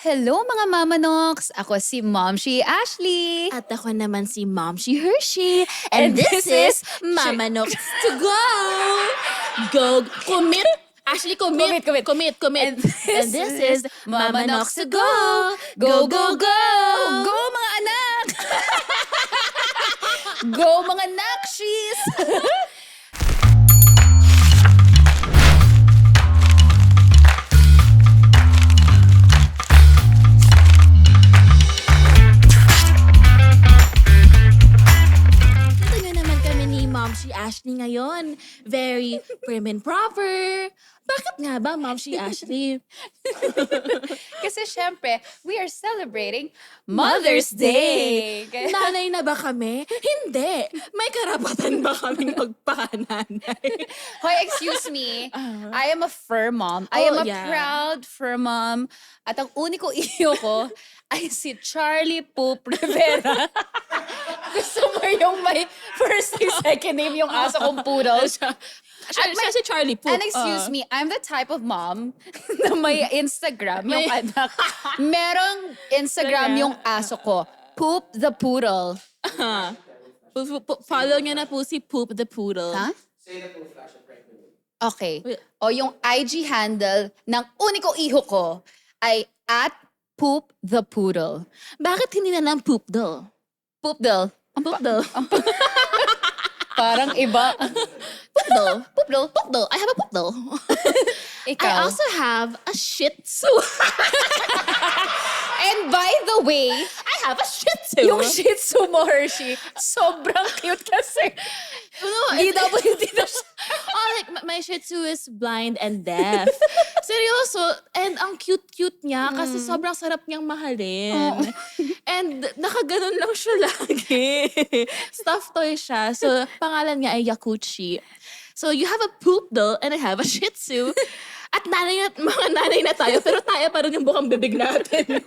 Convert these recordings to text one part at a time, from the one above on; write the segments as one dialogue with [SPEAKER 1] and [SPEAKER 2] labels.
[SPEAKER 1] Hello mga Mama Nox! Ako si Momshi Ashley.
[SPEAKER 2] At ako naman si Momshi Hershey. And this is Mama Nox to go! Go! Commit! Ashley, commit!
[SPEAKER 1] Commit.
[SPEAKER 2] And this is Mama Nox to go!
[SPEAKER 1] Go, go, go! Go mga anak! Go mga nakshis!
[SPEAKER 2] Momshi Ashley ngayon. Very prim and proper. Bakit nga ba, Momshi Ashley?
[SPEAKER 1] Kasi syempre, we are celebrating Mother's Day.
[SPEAKER 2] Nanay na ba kami? Hindi. May karapatan ba kaming magpananay?
[SPEAKER 1] Hoy, excuse me. I am a fur mom. I am a proud fur mom. At ang uniko iyo ko ay si Charlie Poop Rivera. Gusto mo yung may first and second name yung aso kong poodle?
[SPEAKER 2] Siya si Charlie Poop.
[SPEAKER 1] And excuse me, I'm the type of mom na may Instagram yung anak. Merong Instagram yung aso ko. Poop the Poodle.
[SPEAKER 2] Follow niya na po si Poop the Poodle.
[SPEAKER 1] Ha? Okay. O yung IG handle ng uniko iho ko ay @Poop the Poodle.
[SPEAKER 2] Bakit hindi na lang Poopdle?
[SPEAKER 1] Poopdle.
[SPEAKER 2] Poopdle.
[SPEAKER 1] Parang iba.
[SPEAKER 2] Poopdle. I have a Poopdle.
[SPEAKER 1] Ikaw.
[SPEAKER 2] I also have a Shih Tzu.
[SPEAKER 1] And by the way,
[SPEAKER 2] I have a Shih Tzu.
[SPEAKER 1] yung Shih Tzu mo, Hershey, sobrang cute kasi. DWD na siya.
[SPEAKER 2] Oh, like, my Shih Tzu is blind and deaf. Seryoso. And ang cute-cute niya kasi sobrang sarap niyang mahalin. And nakaganon lang siya lagi. Stuffed toy siya. So, pangalan niya ay Yakuchi. So, you have a Poopdle and I have a Shih Tzu. At mga nanay na tayo, pero tayo pa rin yung bukang bibig natin.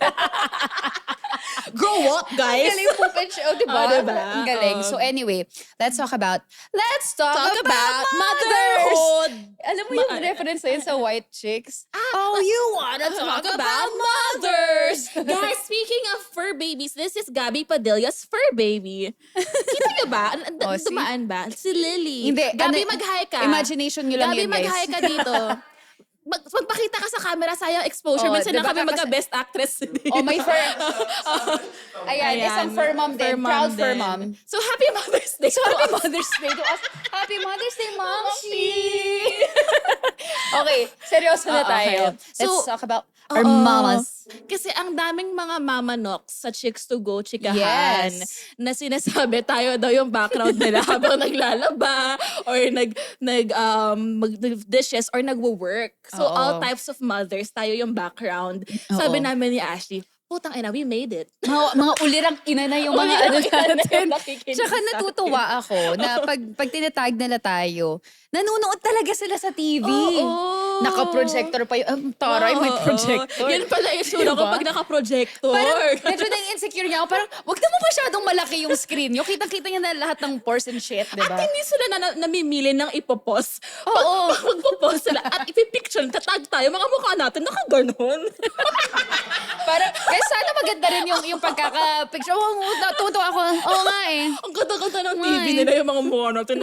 [SPEAKER 2] Grow up, guys!
[SPEAKER 1] Galing poop and show, diba?
[SPEAKER 2] Oh, diba?
[SPEAKER 1] Ang galing. So anyway, let's talk about
[SPEAKER 2] motherhood!
[SPEAKER 1] mothers! Alam mo yung reference na yun sa White Chicks?
[SPEAKER 2] Oh, you wanna talk about mothers! Guys, speaking of fur babies, this is Gabby Padilla's fur baby. Kita niyo ba? Dumaan ba? Si Lily.
[SPEAKER 1] Hindi.
[SPEAKER 2] Gabby, mag-hi ka.
[SPEAKER 1] Imagination nyo lang
[SPEAKER 2] Gabby,
[SPEAKER 1] yun, guys.
[SPEAKER 2] mag-hi ka dito. Magpakita ka sa camera, sayang exposure. Minsan
[SPEAKER 1] diba
[SPEAKER 2] na kami magka-best actress.
[SPEAKER 1] Oh, may fur. Ayan, isang fur mom din. Proud fur mom.
[SPEAKER 2] So, happy Mother's Day.
[SPEAKER 1] So, happy Mother's Day to us. Happy Mother's Day, Momshi! Okay, seryoso na tayo.
[SPEAKER 2] Okay.
[SPEAKER 1] Let's talk about our mamas.
[SPEAKER 2] Kasi ang daming mga mama nox sa Chicks to Go Chikahan
[SPEAKER 1] Yes.
[SPEAKER 2] na sinasabi tayo daw yung background nila habang naglalaba or mag-dishes or nagwo-work. So
[SPEAKER 1] Oo.
[SPEAKER 2] all types of mothers, tayo yung background. Sabi namin ni Ashley, putang ina, we made it.
[SPEAKER 1] Mga ulirang ina na yung mga ano natin.
[SPEAKER 2] Nakikinig
[SPEAKER 1] Tsaka
[SPEAKER 2] sa
[SPEAKER 1] natutuwa ako na pag tinatag nila tayo, nanonood talaga sila sa TV.
[SPEAKER 2] Oo.
[SPEAKER 1] Naka-projector pa yung, taray, may projector.
[SPEAKER 2] Yan pala yung sura ko
[SPEAKER 1] Diba?
[SPEAKER 2] pag naka-projector.
[SPEAKER 1] Parang medyo nai-insecure niya ako. Parang, wag naman masyadong malaki yung screen nyo. Kitang-kita niya na lahat ng pores and shit, di
[SPEAKER 2] At
[SPEAKER 1] ba?
[SPEAKER 2] hindi sila namimili ng ipopost.
[SPEAKER 1] Oo.
[SPEAKER 2] Pag magpo-post sila at ipipicture, tatag tayo, mga mukha natin, nakaganon.
[SPEAKER 1] Parang, kaya sana maganda rin yung pagkaka-picture. Oo, natutuwa ako. Oo nga eh.
[SPEAKER 2] Ang ganda-ganda ng
[SPEAKER 1] Why?
[SPEAKER 2] TV nila yung mga mukha natin.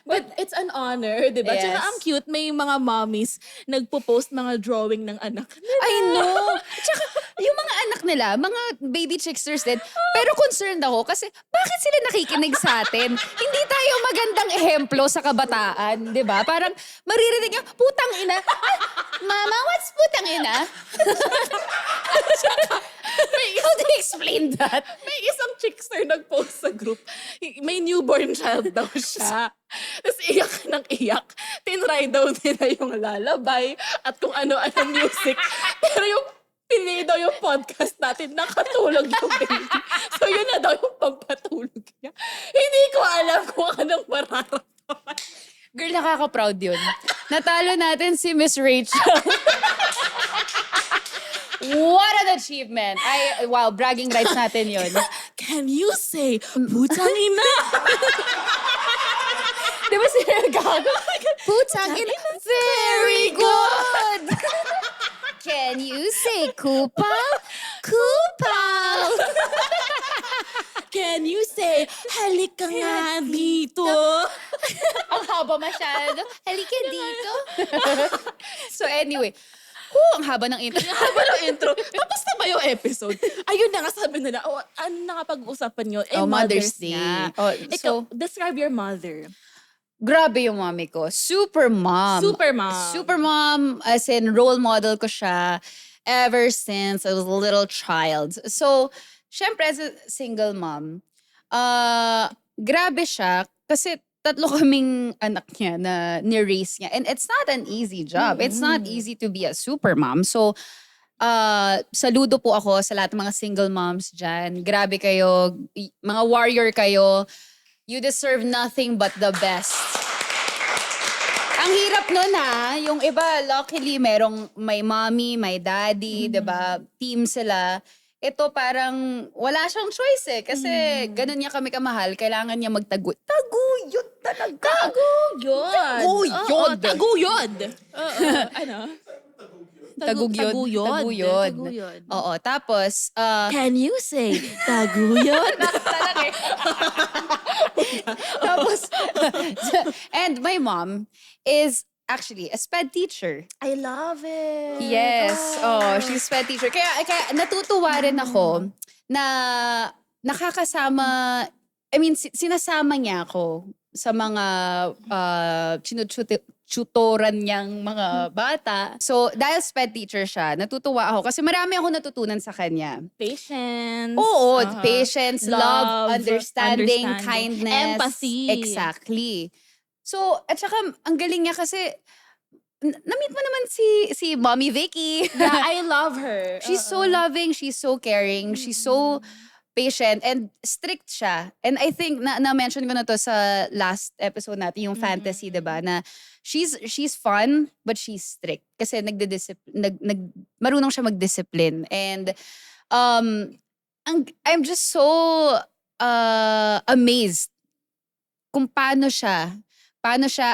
[SPEAKER 2] But it's an honor, di ba?
[SPEAKER 1] Yes.
[SPEAKER 2] Tsaka ang cute, may mga mommies nagpo-post mga drawing ng anak nila.
[SPEAKER 1] I know. Tsaka, yung mga anak nila, mga baby chicksters din, pero concerned ako kasi bakit sila nakikinig sa atin? Hindi tayo magandang ehemplo sa kabataan, di ba? Parang maririnig niya, putang ina. Ah, Mama, what's putang ina? How do you explain that?
[SPEAKER 2] May isang chickster nag-post sa group. May newborn child daw siya. Tapos iyak ng iyak. Tinry daw nila yung lalabay at kung ano-ano music. Pero yung pinili daw yung podcast natin, nakatulog yung baby. So yun na daw yung pagpatulog niya. Hindi ko alam kung anong mararamdaman.
[SPEAKER 1] Girl, nakaka-proud yun. Natalo natin si Miss Rachel. What an achievement! Wow, bragging rights natin yun.
[SPEAKER 2] Can you say, putang ina?
[SPEAKER 1] Di ba sila gago? Putang ina. Very good! Can you say kupal? Kupal!
[SPEAKER 2] Can you say, halika nga dito?
[SPEAKER 1] Ang haba masyado. Halika dito. So anyway, ang haba ng intro.
[SPEAKER 2] Haba ng intro. Tapos na ba yung episode? Ayun na nga, sabi nila, ano na nga pag-uusapan nyo?
[SPEAKER 1] Mother's Day.
[SPEAKER 2] Nga. Ikaw, describe your mother.
[SPEAKER 1] Grabe yung mommy ko. Super mom.
[SPEAKER 2] Super mom.
[SPEAKER 1] Super mom, as in role model ko siya ever since I was a little child. So, syempre as a single mom, grabe siya kasi tatlo kaming anak niya na ni-raise niya. And it's not an easy job. It's not easy to be a super mom. So, saludo po ako sa lahat ng mga single moms dyan. Grabe kayo. Mga warrior kayo. You deserve nothing but the best. Ang hirap nun yung iba, luckily, may mommy, may daddy, diba? Team sila. Ito parang wala siyang choice kasi ganun niya kami kamahal. Kailangan niya magtaguyod. Taguyod talaga.
[SPEAKER 2] Taguyod. Taguyod. Ano?
[SPEAKER 1] Taguyod. Oo, tapos...
[SPEAKER 2] Can you say taguyod?
[SPEAKER 1] Tapos, and my mom is actually a SPED teacher.
[SPEAKER 2] I love it.
[SPEAKER 1] Yes. She's a SPED teacher. Kaya natutuwa rin ako na nakakasama, sinasama niya ako sa mga tutoran niyang mga bata. So, dahil SPED teacher siya, natutuwa ako kasi marami ako natutunan sa kanya.
[SPEAKER 2] Patience.
[SPEAKER 1] Oo, patience, love,
[SPEAKER 2] understanding,
[SPEAKER 1] kindness.
[SPEAKER 2] empathy.
[SPEAKER 1] Exactly. So, at saka, ang galing niya kasi, na-meet mo naman si Mommy Vicky.
[SPEAKER 2] Yeah, I love her.
[SPEAKER 1] She's so loving, she's so caring, she's so patient, and strict siya. And I think, na-mention ko na to sa last episode natin, yung fantasy, diba? Na she's fun, but she's strict. Kasi marunong siya mag-discipline. And I'm just so amazed kung paano siya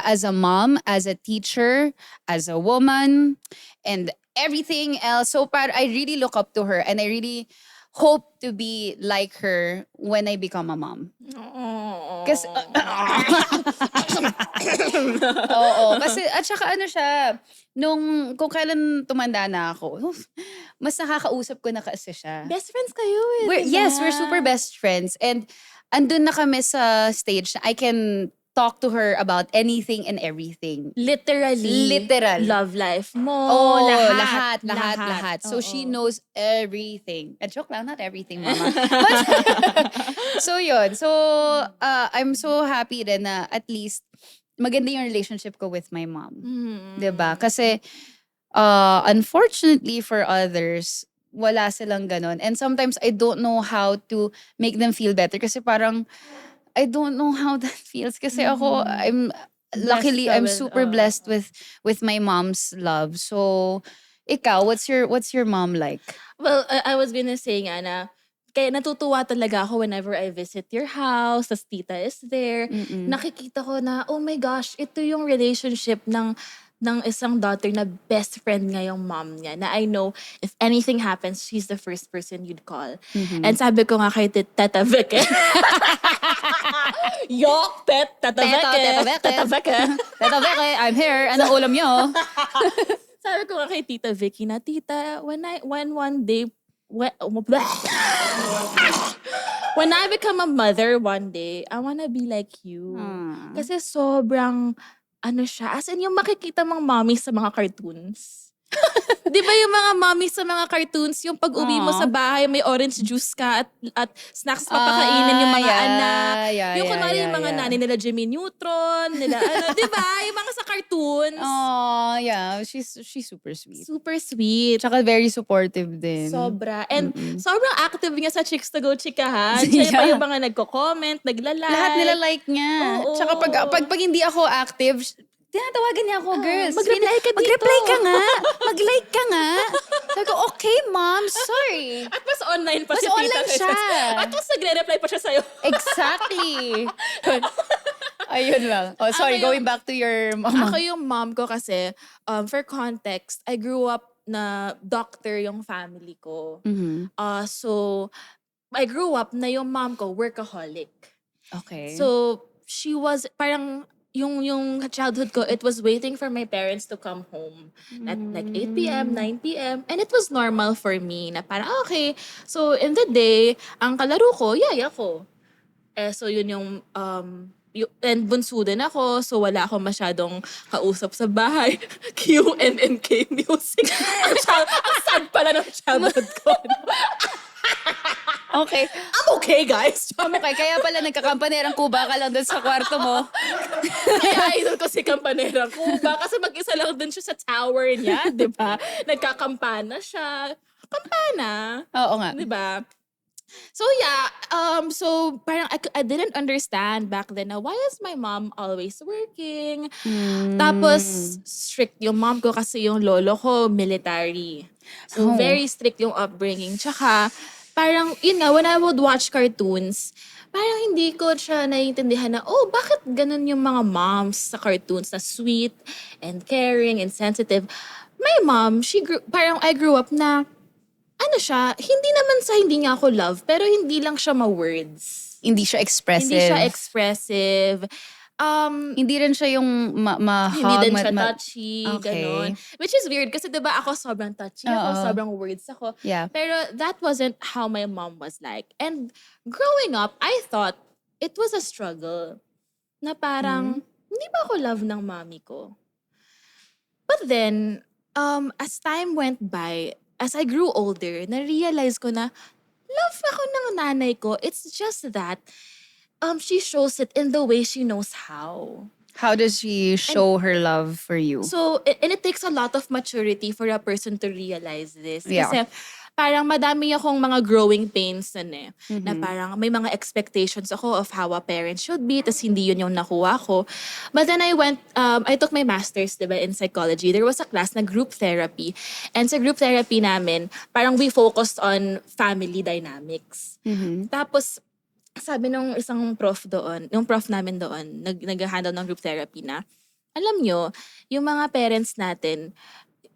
[SPEAKER 1] as a mom, as a teacher, as a woman, and everything else. So I really look up to her, and I really hope to be like her when I become a mom. Kasi, kasi at saka ano siya, kung kailan tumanda na ako, mas nakakausap ko na kasi siya.
[SPEAKER 2] Best friends kayo eh.
[SPEAKER 1] Yes, we're super best friends. And andun na kami sa stage na I can talk to her about anything and everything.
[SPEAKER 2] Literally.
[SPEAKER 1] Literal.
[SPEAKER 2] Love life mo.
[SPEAKER 1] Lahat. So she knows everything. Joke lang, not everything, mama. But, so yun. So, I'm so happy rin na at least maganda yung relationship ko with my mom. Diba? Kasi, unfortunately for others, wala silang ganon. And sometimes I don't know how to make them feel better. Kasi parang, I don't know how that feels. Kasi ako, luckily, I'm super blessed with my mom's love. So, ikaw, what's your mom like?
[SPEAKER 2] Well, I was gonna say nga na, kaya natutuwa talaga ako whenever I visit your house, tas tita is there. Nakikita ko na, oh my gosh, ito yung relationship ng isang daughter na best friend nga yung mom niya. Na I know, if anything happens, she's the first person you'd call. And sabi ko nga kay Teta Vicky, Yok, Teta Vicky,
[SPEAKER 1] I'm here. Anong ulam niyo?
[SPEAKER 2] Sabi ko nga kay Tita Vicky na, Tita, when one day, when I become a mother one day, I wanna be like you. Kasi sobrang, ano siya, as in yung makikita mong mommy sa mga cartoons. Di ba yung mga mommy sa mga cartoons, yung pag uwi mo sa bahay, may orange juice ka at snacks papakainin yung mga anak. Yung kunwari yung mga nanay nila Jimmy Neutron, nila ano, di ba? Yung mga sa cartoons.
[SPEAKER 1] Oh, yeah. She's super sweet.
[SPEAKER 2] Super sweet.
[SPEAKER 1] Tsaka very supportive din.
[SPEAKER 2] Sobra. And sobrang active niya sa Chicks to Go Chikahan. Siya pa yung mga nagko-comment, nagla-like.
[SPEAKER 1] Lahat nila like niya.
[SPEAKER 2] Oo.
[SPEAKER 1] Tsaka pag hindi ako active, tinatawagan niya ako, girls.
[SPEAKER 2] Mag-reply ka dito.
[SPEAKER 1] Mag-reply ka nga. Mag-like ka nga. Sabi ko, okay, mom, sorry.
[SPEAKER 2] At mas online pa
[SPEAKER 1] Mas
[SPEAKER 2] si Tita.
[SPEAKER 1] online siya.
[SPEAKER 2] At mas nagre-reply pa siya sa'yo.
[SPEAKER 1] Exactly. Ayun lang. Oh, sorry, going back to your mama.
[SPEAKER 2] Ako yung mom ko kasi, for context, I grew up na doctor yung family ko.
[SPEAKER 1] Mhm.
[SPEAKER 2] So, I grew up na yung mom ko workaholic.
[SPEAKER 1] Okay.
[SPEAKER 2] So, she was parang yung childhood ko, it was waiting for my parents to come home at like 8 p.m., 9 p.m. And it was normal for me na parang, okay, so in the day, ang kalaro ko, yaya ko. So yun and bunso din ako, so wala akong masyadong kausap sa bahay. QNNK music. ang sad pala ng childhood ko.
[SPEAKER 1] Okay.
[SPEAKER 2] I'm okay, guys.
[SPEAKER 1] Okay, kaya pala nagkakampanerang kuba ka lang dun sa kwarto mo.
[SPEAKER 2] Kaya idol ko si Campanera Cuba kasi mag-isa lang dun siya sa tower niya, di ba? Nagkakampana siya. Kampana.
[SPEAKER 1] Oo nga.
[SPEAKER 2] Di ba? So yeah, so parang I didn't understand back then na why is my mom always working? Tapos strict yung mom ko kasi yung lolo ko military. So
[SPEAKER 1] Oh.
[SPEAKER 2] very strict yung upbringing. Tsaka parang yun nga, when I would watch cartoons, parang hindi ko siya naiintindihan na, oh, bakit ganun yung mga moms sa cartoons na sweet and caring and sensitive. My mom, parang I grew up na ano siya, hindi naman sa hindi niya ako love, pero hindi lang siya ma-words.
[SPEAKER 1] Hindi siya expressive.
[SPEAKER 2] Hindi siya expressive.
[SPEAKER 1] Hindi rin siya yung ma-hug.
[SPEAKER 2] Hindi din siya touchy,
[SPEAKER 1] Okay.
[SPEAKER 2] ganon. Which is weird kasi diba ako sobrang touchy ako,
[SPEAKER 1] Oo.
[SPEAKER 2] sobrang words ako.
[SPEAKER 1] Yeah.
[SPEAKER 2] Pero that wasn't how my mom was like. And growing up, I thought it was a struggle. Na parang, hindi ba ako love ng mommy ko? But then, as time went by, as I grew older, na-realize ko na, love ako ng nanay ko. It's just that, she shows it in the way she knows how.
[SPEAKER 1] How does she show her love for you?
[SPEAKER 2] So, and it takes a lot of maturity for a person to realize this.
[SPEAKER 1] Yeah.
[SPEAKER 2] Kasi parang madami akong mga growing pains na parang may mga expectations ako of how a parent should be, tas hindi yun yung nakuha ko. But then I took my master's, diba, in psychology. There was a class na group therapy. And sa group therapy namin, parang we focused on family dynamics. Tapos, sabi nung isang prof doon, yung prof namin doon, nag-handle ng group therapy na, alam nyo, yung mga parents natin,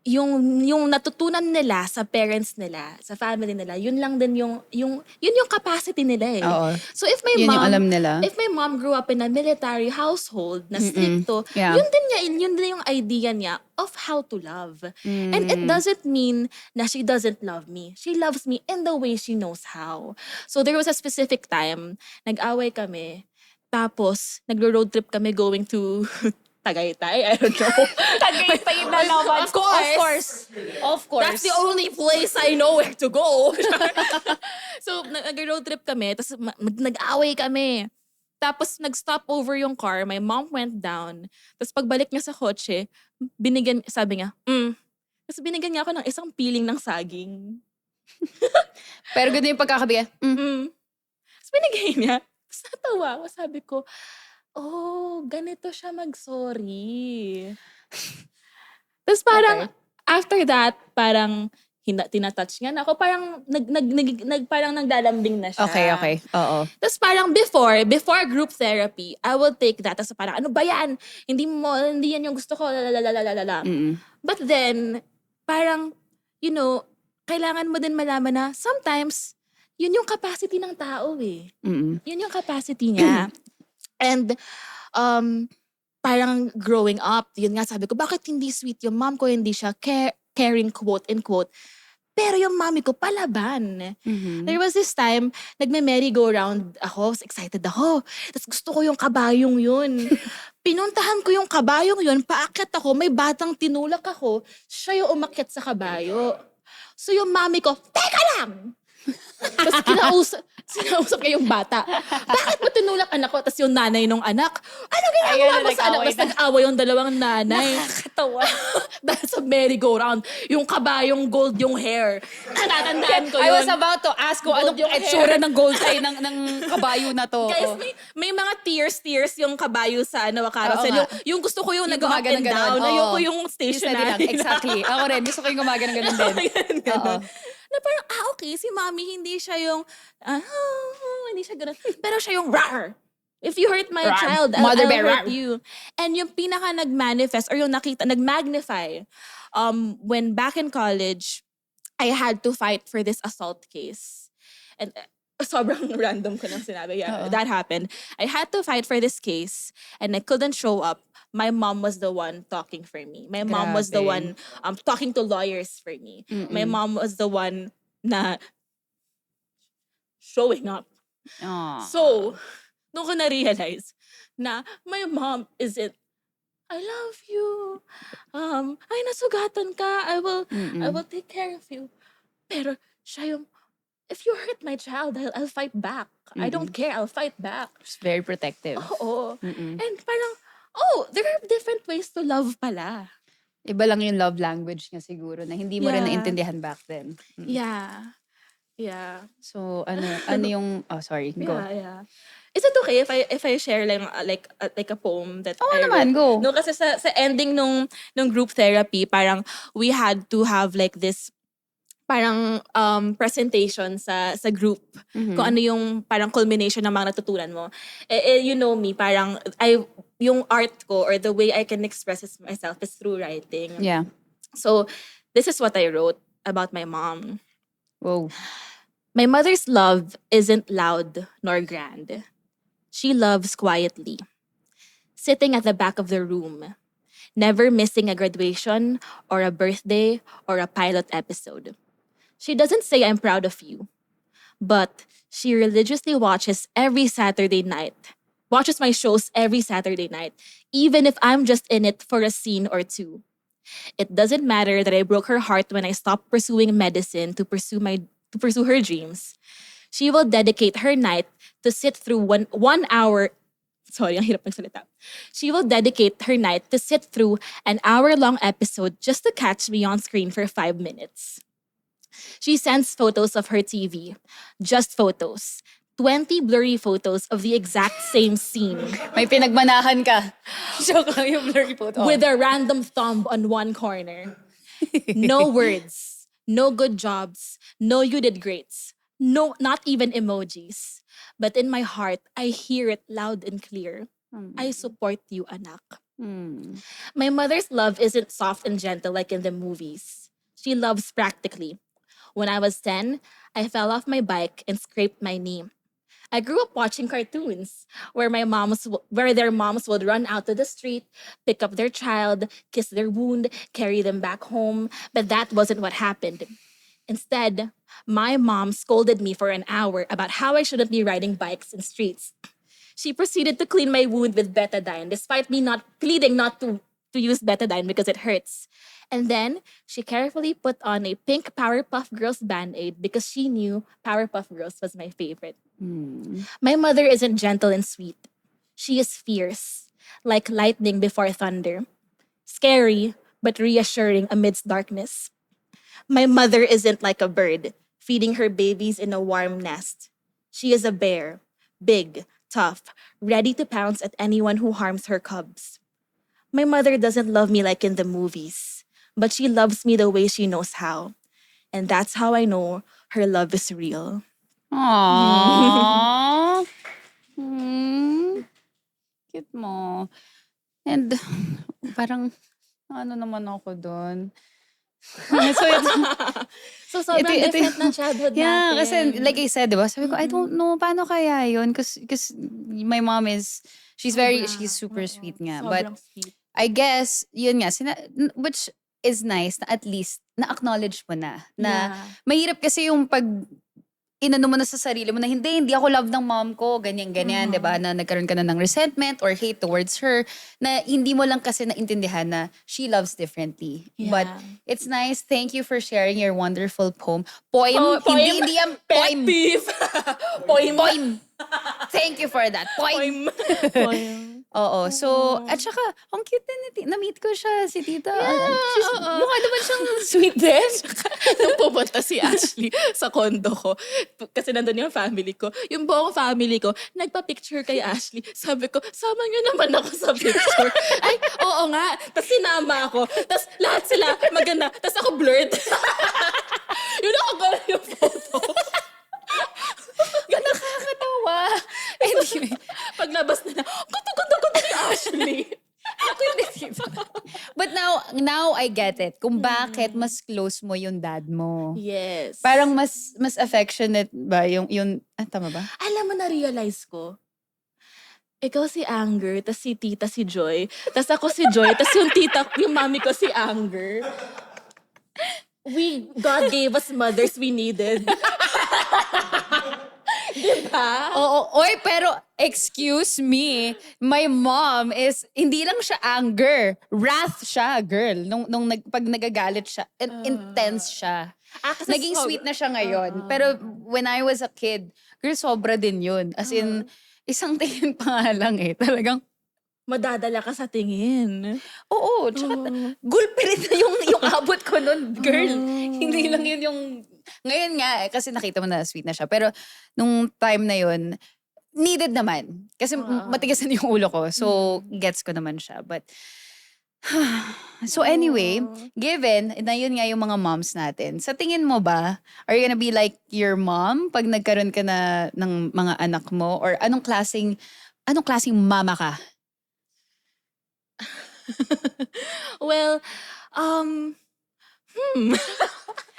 [SPEAKER 2] yung natutunan nila sa parents nila, sa family nila, yun lang din yun yung capacity nila eh.
[SPEAKER 1] Oo.
[SPEAKER 2] So if my
[SPEAKER 1] Yun
[SPEAKER 2] mom,
[SPEAKER 1] yung alam nila.
[SPEAKER 2] if my mom grew up in a military household na stricto,
[SPEAKER 1] Yeah.
[SPEAKER 2] yun din yung idea niya of how to love. And it doesn't mean na she doesn't love me. She loves me in the way she knows how. So there was a specific time, nag-away kami, tapos nagro-road trip kami going to Tagaytay, I don't know.
[SPEAKER 1] Tagaytay na naman.
[SPEAKER 2] Of course.
[SPEAKER 1] Of course.
[SPEAKER 2] That's the only place I know where to go. So, nag-road trip kami, tapos nag-away kami. Tapos, nag-stop over yung car, my mom went down. Tapos, pagbalik niya sa kotse, sabi niya, Tapos, binigyan niya ako ng isang piling ng saging.
[SPEAKER 1] Pero ganda yung pagkakabigay.
[SPEAKER 2] Tapos, binigay niya. Tapos, natawa ako, sabi ko, oh, ganito siya mag-sorry. Tapos parang, after that, parang tinatouch niya na ako. Parang, parang naglalambing na siya.
[SPEAKER 1] Okay. Oo.
[SPEAKER 2] Tapos parang before group therapy, I will take that as parang, ano ba yan? Hindi yan yung gusto ko, lalalala. But then, parang, kailangan mo din malaman na sometimes, yun yung capacity ng tao eh. Yun yung capacity niya. And, parang growing up, yun nga sabi ko, bakit hindi sweet yung mom ko, hindi siya caring, quote and quote. Pero yung mommy ko, palaban. There was this time, nagme-merry-go-round ako, excited ako. Tapos gusto ko yung kabayong yun. Pinuntahan ko yung kabayong yun, paakyat ako, may batang tinulak ako, siya yung umakyat sa kabayo. So yung mommy ko, teka lang! Tapos sinausap niya yung bata. Bakit mo tinulak anak ko? Tapos yung nanay nung anak, ano ginagawa mo sa anak? Tapos nag-away yung dalawang nanay.
[SPEAKER 1] Nakakatawa.
[SPEAKER 2] Dahil sa merry-go-round, yung kabayong gold yung hair. Natatandaan ko yun.
[SPEAKER 1] I was about to ask kung anong
[SPEAKER 2] Gold yung
[SPEAKER 1] itsura
[SPEAKER 2] hair.
[SPEAKER 1] ng gold ay ng kabayo na to.
[SPEAKER 2] Guys, may mga tears yung kabayo sa carousel.
[SPEAKER 1] Oo nga.
[SPEAKER 2] Yung gusto ko yung nag-up
[SPEAKER 1] gumagana
[SPEAKER 2] and
[SPEAKER 1] ganon.
[SPEAKER 2] down.
[SPEAKER 1] Oo.
[SPEAKER 2] Ayoko yung
[SPEAKER 1] Isa din
[SPEAKER 2] stationary.
[SPEAKER 1] lang. Exactly. Ako rin. Gusto ko yung gumagana ganun din.
[SPEAKER 2] Ganon. Na parang, okay, si mommy hindi siya yung, hindi siya ganun. Pero siya yung rar. If you hurt my
[SPEAKER 1] Rar.
[SPEAKER 2] child,
[SPEAKER 1] Mother
[SPEAKER 2] I'll
[SPEAKER 1] bear,
[SPEAKER 2] hurt
[SPEAKER 1] rar.
[SPEAKER 2] you. And yung pinaka nag-manifest or yung nag-magnify when back in college, I had to fight for this assault case. And sobrang random ko nang sinabi. Yeah,
[SPEAKER 1] Oo.
[SPEAKER 2] that happened. I had to fight for this case and I couldn't show up. My mom was the one talking for me. My mom was the
[SPEAKER 1] Grabe.
[SPEAKER 2] one talking to lawyers for me. My
[SPEAKER 1] Mm-mm.
[SPEAKER 2] mom was the one na showing up.
[SPEAKER 1] Aw.
[SPEAKER 2] So, nung ko na-realize na my mom isn't, I love you. Ay, nasugatan ka. I will
[SPEAKER 1] Mm-mm.
[SPEAKER 2] take care of you. Pero siya yung, if you hurt my child, I'll fight back. I don't care. I'll fight back.
[SPEAKER 1] It's very protective.
[SPEAKER 2] Oo.
[SPEAKER 1] Mm-mm.
[SPEAKER 2] And parang, there are different ways to love pala.
[SPEAKER 1] Iba lang yung love language niya siguro na hindi mo rin
[SPEAKER 2] Yeah.
[SPEAKER 1] naintindihan back then.
[SPEAKER 2] Yeah. Yeah.
[SPEAKER 1] So, ano yung, sorry, go.
[SPEAKER 2] Yeah. Is it okay if I share like a poem that
[SPEAKER 1] Oo
[SPEAKER 2] I
[SPEAKER 1] naman,
[SPEAKER 2] wrote?
[SPEAKER 1] go.
[SPEAKER 2] No, kasi sa ending nung group therapy, parang we had to have like this parang presentation sa group kung ano yung parang culmination ng mga natutunan mo. You know me, parang yung art ko or the way I can express myself is through writing.
[SPEAKER 1] Yeah.
[SPEAKER 2] So, this is what I wrote about my mom.
[SPEAKER 1] Whoa.
[SPEAKER 2] My mother's love isn't loud nor grand. She loves quietly, sitting at the back of the room, never missing a graduation or a birthday or a pilot episode. She doesn't say I'm proud of you, but she religiously watches my shows every Saturday night, even if I'm just in it for a scene or two. It doesn't matter that I broke her heart when I stopped pursuing medicine to pursue her dreams. She will dedicate her night to sit through one hour. Sorry, ang hirap magsalita. She will dedicate her night to sit through an hour-long episode just to catch me on screen for 5 minutes. She sends photos of her TV. Just photos. 20 blurry photos of the exact same scene.
[SPEAKER 1] May pinagmanahan ka. Show ko yung blurry photo.
[SPEAKER 2] With a random thumb on one corner. No words. No good jobs. No you did greats. No, not even emojis. But in my heart, I hear it loud and clear. I support you, anak. My mother's love isn't soft and gentle like in the movies. She loves practically. When I was 10, I fell off my bike and scraped my knee. I grew up watching cartoons where their moms would run out to the street, pick up their child, kiss their wound, carry them back home. But that wasn't what happened. Instead, my mom scolded me for an hour about how I shouldn't be riding bikes in streets. She proceeded to clean my wound with betadine, despite me not pleading not to use betadine because it hurts. And then, she carefully put on a pink Powerpuff Girls Band-Aid because she knew Powerpuff Girls was my favorite. My mother isn't gentle and sweet. She is fierce, like lightning before thunder. Scary, but reassuring amidst darkness. My mother isn't like a bird, feeding her babies in a warm nest. She is a bear, big, tough, ready to pounce at anyone who harms her cubs. My mother doesn't love me like in the movies, but she loves me the way she knows how. And that's how I know her love is real.
[SPEAKER 1] Aww. Cute mo. And parang, ano naman ako doon.
[SPEAKER 2] So, sobrang
[SPEAKER 1] Ito-
[SPEAKER 2] different ng childhood
[SPEAKER 1] Yeah,
[SPEAKER 2] natin.
[SPEAKER 1] kasi like I said, diba? Sabi ko, I don't know, paano kaya yun? Because my mom she's super sweet nga. But
[SPEAKER 2] Sobrang sweet.
[SPEAKER 1] I guess, yun nga, which is nice na at least na-acknowledge mo na.
[SPEAKER 2] Yeah.
[SPEAKER 1] Mahirap kasi yung pag inano mo na sa sarili mo na hindi ako love ng mom ko, ganyan-ganyan, di ba? Na nagkaroon ka na ng resentment or hate towards her, na hindi mo lang kasi naintindihan na she loves differently.
[SPEAKER 2] Yeah.
[SPEAKER 1] But it's nice. Thank you for sharing your wonderful poem. Poem? Hindi yan
[SPEAKER 2] Pet
[SPEAKER 1] poem.
[SPEAKER 2] peeve. Poem.
[SPEAKER 1] Poem. Thank you for that. Poem.
[SPEAKER 2] Poem.
[SPEAKER 1] Oo. So, at saka, ang cute na na-meet ko siya, si tita. Mukha naman siyang sweet din.
[SPEAKER 2] Nung pumunta si Ashley sa condo ko, kasi nandun yung family ko, yung buong family ko, nagpa-picture kay Ashley. Sabi ko, sama niyo naman ako sa picture. Ay, oo nga. Tapos sinama ako. Tapos lahat sila maganda. Tapos ako blurred. Yun ako gano'n yung photo.
[SPEAKER 1] Nakakatawa. Anyway.
[SPEAKER 2] Paglabas nila, ganda ni Ashley.
[SPEAKER 1] Ako hindi, diba? But now I get it. Kung bakit mas close mo yung dad mo.
[SPEAKER 2] Yes.
[SPEAKER 1] Parang mas affectionate ba yung tama ba?
[SPEAKER 2] Alam mo, na-realize ko, ikaw si Anger, tas si tita si Joy, tas ako si Joy, tas yung mami ko si Anger. God gave us mothers we needed. Diba?
[SPEAKER 1] Oo, oy, pero excuse me, my mom is, hindi lang siya anger, wrath siya, girl. Pag nagagalit siya, intense siya.
[SPEAKER 2] Kasi
[SPEAKER 1] Naging sweet na siya ngayon. Pero when I was a kid, girl, sobra din yun. As in, isang tingin pa nga lang talagang,
[SPEAKER 2] madadala ka sa tingin.
[SPEAKER 1] oo, tsaka gulpi rin na yung abot ko nun, girl. Hindi lang yun yung, ngayon nga, kasi nakita mo na sweet na siya. Pero nung time na yun, needed naman. Kasi matigas na yung ulo ko. So, gets ko naman siya. But, so anyway, given na yun nga yung mga moms natin, sa tingin mo ba, are you gonna be like your mom pag nagkaroon ka na ng mga anak mo? Or anong klaseng mama ka?
[SPEAKER 2] Well,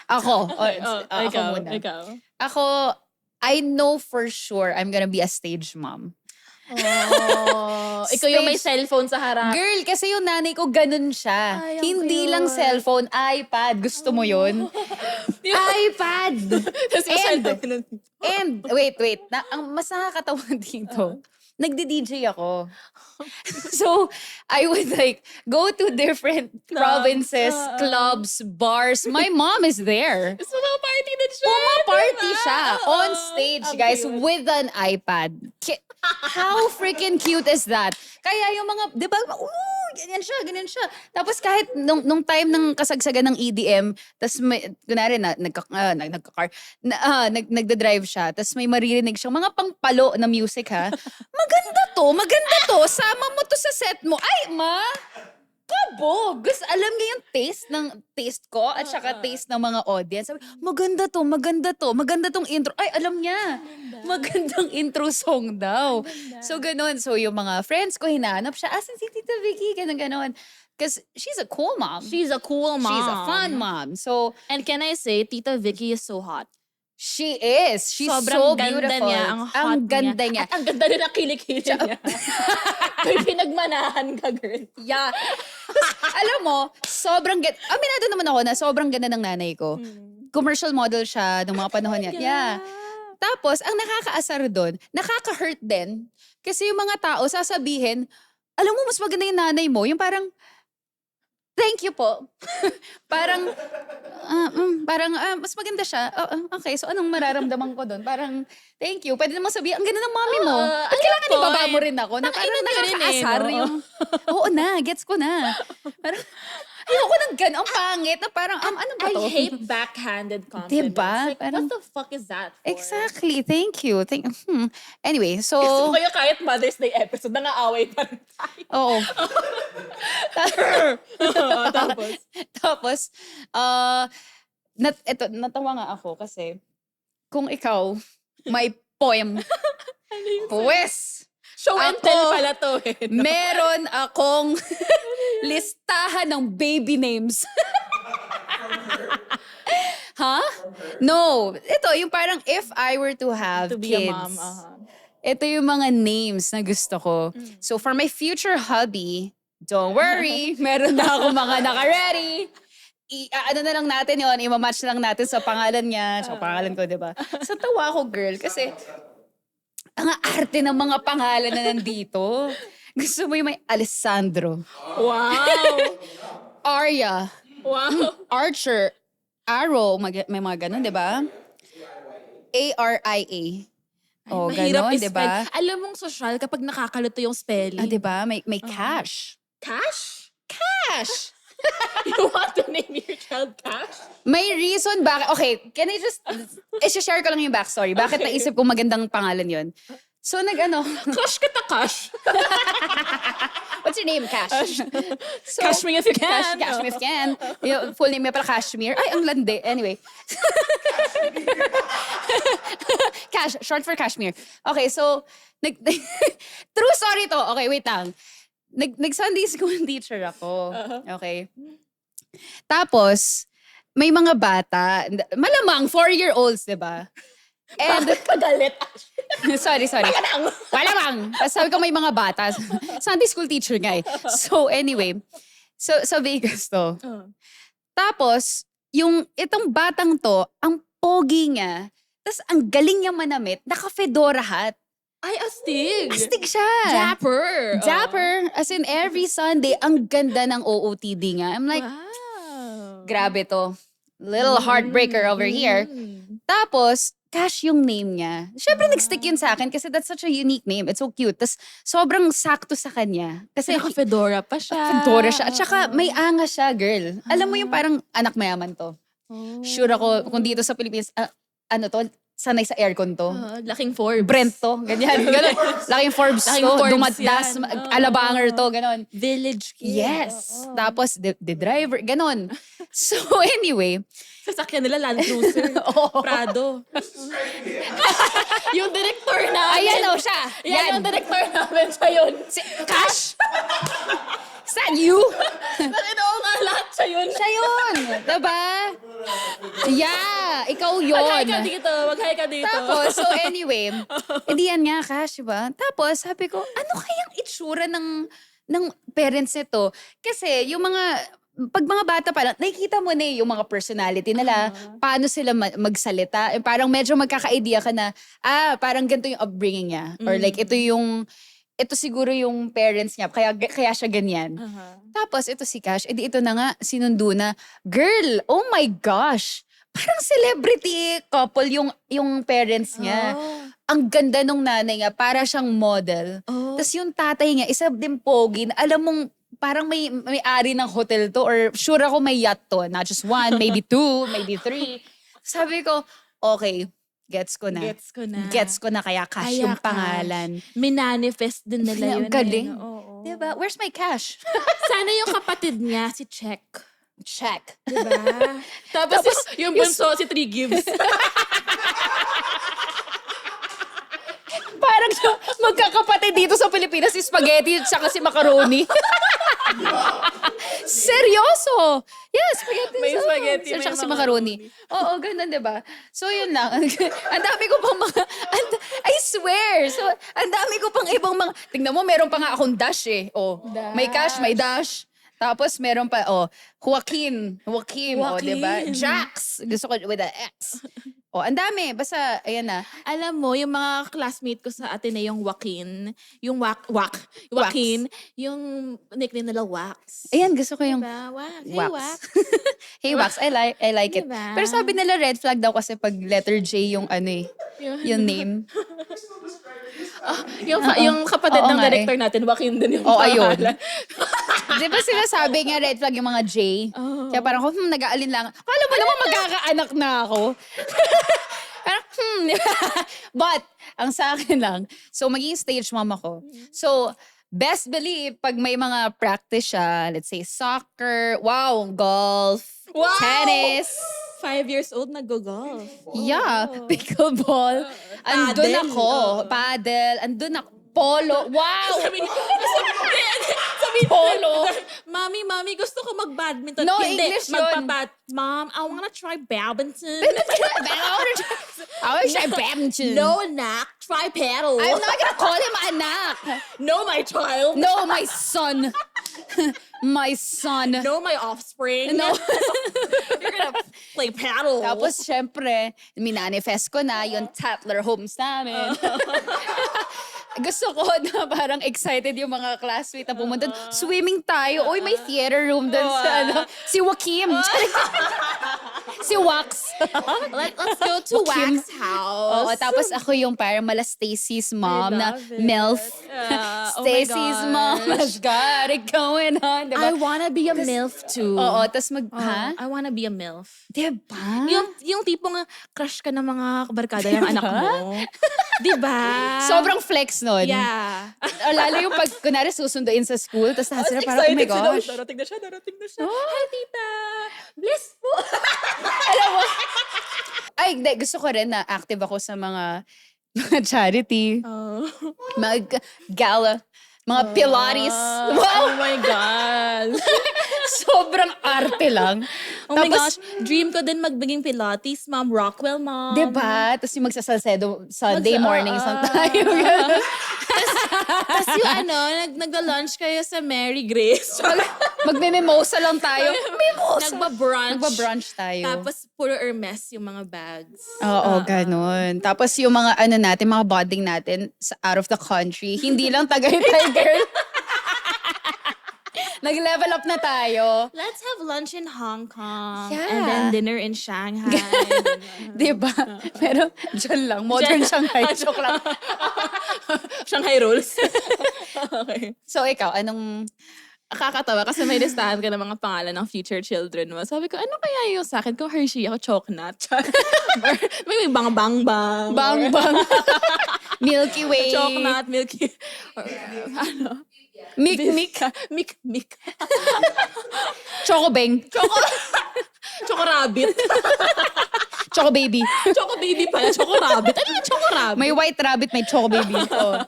[SPEAKER 1] Ako. Ako
[SPEAKER 2] ikaw,
[SPEAKER 1] muna.
[SPEAKER 2] ikaw.
[SPEAKER 1] Ako, I know for sure I'm gonna be a stage mom.
[SPEAKER 2] Oh, ikaw yung may cellphone sa harap.
[SPEAKER 1] Girl, kasi yung nanay ko ganun siya.
[SPEAKER 2] Ay, ang
[SPEAKER 1] Hindi
[SPEAKER 2] cute.
[SPEAKER 1] lang cellphone, iPad. Gusto mo yun? iPad!
[SPEAKER 2] Tapos yung cellphone.
[SPEAKER 1] And, wait. Ang mas nakakatawa dito, nagdi-DJ ako. So, I would like go to different provinces, clubs, bars. My mom is there.
[SPEAKER 2] So, party din siya.
[SPEAKER 1] Pumaparty
[SPEAKER 2] diba?
[SPEAKER 1] siya on stage,
[SPEAKER 2] Ang
[SPEAKER 1] guys,
[SPEAKER 2] cute.
[SPEAKER 1] with an iPad. How freaking cute is that? Kaya yung mga, di ba, ganyan siya. Tapos kahit nung time ng kasagsagan ng EDM, tapos may, kunwari nagka-car, nagda-drive siya, tapos may maririnig siyang mga pangpalo na music ha. Maganda to, sama mo to sa set mo. Ay, ma! Kabog! Gusto, alam niya yung taste ko at saka taste ng mga audience. Sabi, maganda tong intro. Ay, alam niya. Magandang intro song daw. So, ganun. So, yung mga friends ko, hinahanap siya. Asan si Tita Vicky? Ganon. Because she's a cool mom.
[SPEAKER 2] She's a cool mom.
[SPEAKER 1] She's a fun mom. So,
[SPEAKER 2] And can I say, Tita Vicky is so hot.
[SPEAKER 1] she is. She's
[SPEAKER 2] Sobrang
[SPEAKER 1] so
[SPEAKER 2] ganda
[SPEAKER 1] beautiful.
[SPEAKER 2] niya, ang hot
[SPEAKER 1] ganda niya.
[SPEAKER 2] At ang ganda rin ang kilikili niya. May pinagmanahan ka, girl.
[SPEAKER 1] Yeah. Alam mo, aminado naman ako na sobrang ganda ng nanay ko. Commercial model siya nung mga panahon niya. Yeah. Tapos, ang nakakaasar doon, nakaka-hurt din. Kasi yung mga tao sasabihin, alam mo, mas maganda yung nanay mo. Yung parang, thank you po. parang mas maganda siya. Okay, so anong mararamdaman ko doon? Parang, thank you. Pwede namang sabihin, ang ganda ng mami mo. At kailangan
[SPEAKER 2] point.
[SPEAKER 1] ibaba mo rin ako. Na parang
[SPEAKER 2] Tangina niyo rin
[SPEAKER 1] nakakaasar
[SPEAKER 2] no?
[SPEAKER 1] yung, oo na, gets ko na. Parang, ayoko ng gano'n. Ang pangit na parang, ano ba to?
[SPEAKER 2] I hate backhanded compliments.
[SPEAKER 1] Diba?
[SPEAKER 2] Like,
[SPEAKER 1] Parang-
[SPEAKER 2] what the fuck is that for?
[SPEAKER 1] Exactly. Thank you. Anyway, so,
[SPEAKER 2] Gusto ko kayo kahit Mother's Day episode, nangaaway pa rin tayo.
[SPEAKER 1] oo.
[SPEAKER 2] Tapos?
[SPEAKER 1] Tapos, natawa nga ako kasi kung ikaw may poem, pues,
[SPEAKER 2] Show and
[SPEAKER 1] Ako,
[SPEAKER 2] tell pala to eh.
[SPEAKER 1] meron akong listahan ng baby names. Ha? No. Ito, yung parang if I were to have
[SPEAKER 2] To be
[SPEAKER 1] kids.
[SPEAKER 2] a mom.
[SPEAKER 1] Ito yung mga names na gusto ko. So for my future hubby, don't worry, meron na ako mga naka-ready. Ano na lang natin yon, imamatch lang natin sa pangalan niya, sa pangalan ko, di ba? So tawa ako, girl, kasi ang arte ng mga pangalan na nandito. Gusto mo yung may Alessandro,
[SPEAKER 2] Wow!
[SPEAKER 1] Arya,
[SPEAKER 2] Wow!
[SPEAKER 1] Archer, Arrow, may mga ganun, di ba? Aria. Oh,
[SPEAKER 2] Mahirap
[SPEAKER 1] ganon, di
[SPEAKER 2] i-spell.
[SPEAKER 1] ba?
[SPEAKER 2] Alam mong social kapag nakakalito yung spelling.
[SPEAKER 1] Di ba? May cash.
[SPEAKER 2] Cash?
[SPEAKER 1] Cash!
[SPEAKER 2] You want to name your child Cash?
[SPEAKER 1] May reason bakit. Okay, can I just, share ko lang yung backstory. Bakit
[SPEAKER 2] Okay.
[SPEAKER 1] naisip ko magandang pangalan yon? So,
[SPEAKER 2] Cash kita, Cash.
[SPEAKER 1] what's your name? Cash. So,
[SPEAKER 2] Cash me if you can.
[SPEAKER 1] Cash me if you can. Yung full name niya pala Cashmere. Ay, ang landi. Anyway. Cash, short for Cashmere. Okay, so, true story to. Okay, wait lang. Nag-Sunday school teacher ako. Okay. Tapos, may mga bata, malamang 4-year-olds, di ba? And,
[SPEAKER 2] Kagalit.
[SPEAKER 1] sorry. Malamang. Tapos sabi ko may mga bata. Sunday school teacher nga eh. So anyway, so sa Vegas to. Tapos, itong batang to, ang pogi niya, tapos ang galing niya manamit, naka-fedora hat.
[SPEAKER 2] Ay, astig.
[SPEAKER 1] Astig siya.
[SPEAKER 2] Dapper.
[SPEAKER 1] Dapper. As in, every Sunday, ang ganda ng OOTD nga. I'm like,
[SPEAKER 2] Wow.
[SPEAKER 1] grabe to. Little heartbreaker over here. Tapos, Cash yung name niya. Siyempre, nag-stick yun sa akin kasi that's such a unique name. It's so cute. Tapos, sobrang sakto sa kanya. Kasi,
[SPEAKER 2] Naka-fedora pa siya.
[SPEAKER 1] Fedora siya. At saka, may angas siya, girl. Alam mo yung parang anak mayaman to. Sure ako, kung dito sa Pilipinas, sanay sa aircon to.
[SPEAKER 2] Laking Forbes.
[SPEAKER 1] Brent to, ganyan. Ganon. Laking Forbes
[SPEAKER 2] Laking
[SPEAKER 1] to,
[SPEAKER 2] Forbes
[SPEAKER 1] dumatdas,
[SPEAKER 2] yan.
[SPEAKER 1] alabanger to, ganon.
[SPEAKER 2] Village kid.
[SPEAKER 1] Yes. Tapos, the driver, ganon. So, anyway.
[SPEAKER 2] Sasakyan nila Land Cruiser. Prado. Yung director namin.
[SPEAKER 1] Ayan o siya.
[SPEAKER 2] Yan yung director namin. Siya yun.
[SPEAKER 1] Cash? Is that you?
[SPEAKER 2] Nakinoo nga lahat siya yun.
[SPEAKER 1] Siya yun. Diba? Yeah. Ikaw yun.
[SPEAKER 2] Mag-hi ka dito. Mag-hi ka dito.
[SPEAKER 1] Tapos, so anyway, hindi yan nga, Cash, diba? Tapos, sabi ko, ano kayang itsura ng parents nito? Kasi, yung pag mga bata pa lang, nakikita mo na yung mga personality nila, paano sila magsalita. Parang medyo magkaka-idea ka na, parang ganito yung upbringing niya. Or like, ito siguro yung parents niya, kaya siya ganyan. Tapos, ito si Cash, edi ito na nga, sinundo na, girl, oh my gosh, parang celebrity couple yung parents niya. Ang ganda nung nanay niya, para siyang model. Tapos yung tatay niya, isa din pogi, alam mong, parang may-ari ng hotel to or sure ako may yacht to. Not just one, maybe 2, maybe 3. Sabi ko, okay, gets ko na. Gets ko na kaya Cash yung pangalan.
[SPEAKER 2] Minanifest din nila yun.
[SPEAKER 1] Ang galing.
[SPEAKER 2] Oo.
[SPEAKER 1] Diba? Where's my Cash?
[SPEAKER 2] Sana yung kapatid niya, si Check.
[SPEAKER 1] Check.
[SPEAKER 2] Diba? Tapos yung bunso, si Three Gibbs.
[SPEAKER 1] Parang magkakapatid dito sa Pilipinas, si spaghetti at saka si macaroni. Seryoso! Yeah, spaghetti.
[SPEAKER 2] May spaghetti,
[SPEAKER 1] At
[SPEAKER 2] may
[SPEAKER 1] saka si macaroni. Oo, ganun, diba? So, yun lang. Ang dami ko pang mga... I swear! So, ang dami ko pang ibang mga... Tingnan mo, meron pa nga akong dash eh. Oh, may Cash, may dash. Tapos meron pa, Joaquin, diba? Jax, gusto ko with the X. Ang dami. Basta, ayan na.
[SPEAKER 2] Alam mo, yung mga classmate ko sa Ateneo, yung Joaquin, Joaquin, yung nickname nila Wax.
[SPEAKER 1] Ayan, gusto ko yung
[SPEAKER 2] Diba? Wax. Hey,
[SPEAKER 1] Wax.
[SPEAKER 2] Wax.
[SPEAKER 1] Hey, Wax, I like it.
[SPEAKER 2] Diba?
[SPEAKER 1] Pero sabi nila red flag daw kasi pag letter J yung yung name.
[SPEAKER 2] Yung kapatid
[SPEAKER 1] Oo
[SPEAKER 2] ng
[SPEAKER 1] nga
[SPEAKER 2] director natin, Joaquin din yung
[SPEAKER 1] Ayun.
[SPEAKER 2] pangalan.
[SPEAKER 1] Di ba sila sabi nga red flag yung mga J? Kaya parang nag-aalin lang. Kala mo naman magkakaanak na ako. Parang, But, ang sa akin lang, so magiging stage mom ako. So, best believe, pag may mga practice siya, let's say soccer, golf, tennis.
[SPEAKER 2] 5 years old, nag-golf.
[SPEAKER 1] Yeah, pickleball. Andun
[SPEAKER 2] Paddle.
[SPEAKER 1] ako. Paddle. Andun ako. Polo. Wow!
[SPEAKER 2] Sabi
[SPEAKER 1] Polo.
[SPEAKER 2] Mami, gusto ko mag-badminton.
[SPEAKER 1] No,
[SPEAKER 2] Hindi,
[SPEAKER 1] English yun.
[SPEAKER 2] Mom, I wanna try badminton.
[SPEAKER 1] I want to try badminton.
[SPEAKER 2] No, anak. Try paddle.
[SPEAKER 1] I'm not gonna call him anak.
[SPEAKER 2] No, my child.
[SPEAKER 1] No, my son. My son.
[SPEAKER 2] No, my offspring.
[SPEAKER 1] No.
[SPEAKER 2] You're gonna play paddle.
[SPEAKER 1] Tapos, syempre, minanifest ko na yung Tatler homes namin. Gusto ko na parang excited yung mga classmate na pumunta. Swimming tayo. Uy, may theater room dun sa si Joaquim. Si Wax.
[SPEAKER 2] Let's go to
[SPEAKER 1] Joaquim.
[SPEAKER 2] Wax house.
[SPEAKER 1] Tapos ako yung parang mala Stacy's mom na
[SPEAKER 2] love it.
[SPEAKER 1] MILF.
[SPEAKER 2] Oh my
[SPEAKER 1] Stacy's mom has got it going on. Diba?
[SPEAKER 2] I wanna be a MILF too.
[SPEAKER 1] Tapos
[SPEAKER 2] I wanna be a MILF.
[SPEAKER 1] Diba?
[SPEAKER 2] Yung tipong crush ka ng mga barkada ng anak mo. Diba?
[SPEAKER 1] Sobrang flex nun.
[SPEAKER 2] Yeah.
[SPEAKER 1] Lalo yung pag, kunwari susunduin sa school, tapos sila parang, oh my gosh.
[SPEAKER 2] Darating na siya. Hi, tita. Bless po.
[SPEAKER 1] Alam mo, gusto ko rin na active ako sa mga charity, mga gala, mga Pilates. Wow!
[SPEAKER 2] Oh my God.
[SPEAKER 1] Sobrang arte lang.
[SPEAKER 2] Oh my gosh, dream ko din magiging Pilates mom, Rockwell mom.
[SPEAKER 1] Diba? Tapos yung magsasalsedo Sunday mornings lang
[SPEAKER 2] Ah.
[SPEAKER 1] tayo.
[SPEAKER 2] Tapos yung nagla-lunch kayo sa Mary Grace.
[SPEAKER 1] Magme-mimosa lang tayo. Mimosa!
[SPEAKER 2] Nagba-brunch.
[SPEAKER 1] Nagba-brunch tayo.
[SPEAKER 2] Tapos puro Hermes yung mga bags.
[SPEAKER 1] Oo, ganun. Tapos yung mga natin, mga bonding natin sa out of the country. Hindi lang Tagaytay, girl. Nag-level up na tayo.
[SPEAKER 2] Let's have lunch in Hong Kong.
[SPEAKER 1] Yeah.
[SPEAKER 2] And then dinner in Shanghai.
[SPEAKER 1] Diba? Pero dyan lang. Modern Shanghai. Joke lang.
[SPEAKER 2] Shanghai rolls. Okay.
[SPEAKER 1] So ikaw, anong...
[SPEAKER 2] Kakatawa kasi may listahan ka ng mga pangalan ng future children mo. Sabi ko, ano kaya yung sa akin? Kung Hershey ako, Chocnut. may bang-bang-bang.
[SPEAKER 1] Bang-bang. Milky Way.
[SPEAKER 2] Chocnut, Milky. Or,
[SPEAKER 1] Mik-mik.
[SPEAKER 2] Mik-mik.
[SPEAKER 1] Chocobeng.
[SPEAKER 2] Choco Rabbit.
[SPEAKER 1] Choco Baby.
[SPEAKER 2] Choco Baby pala. Choco Rabbit. Ano yung Choco Rabbit?
[SPEAKER 1] May White Rabbit, may Choco Baby. Oh.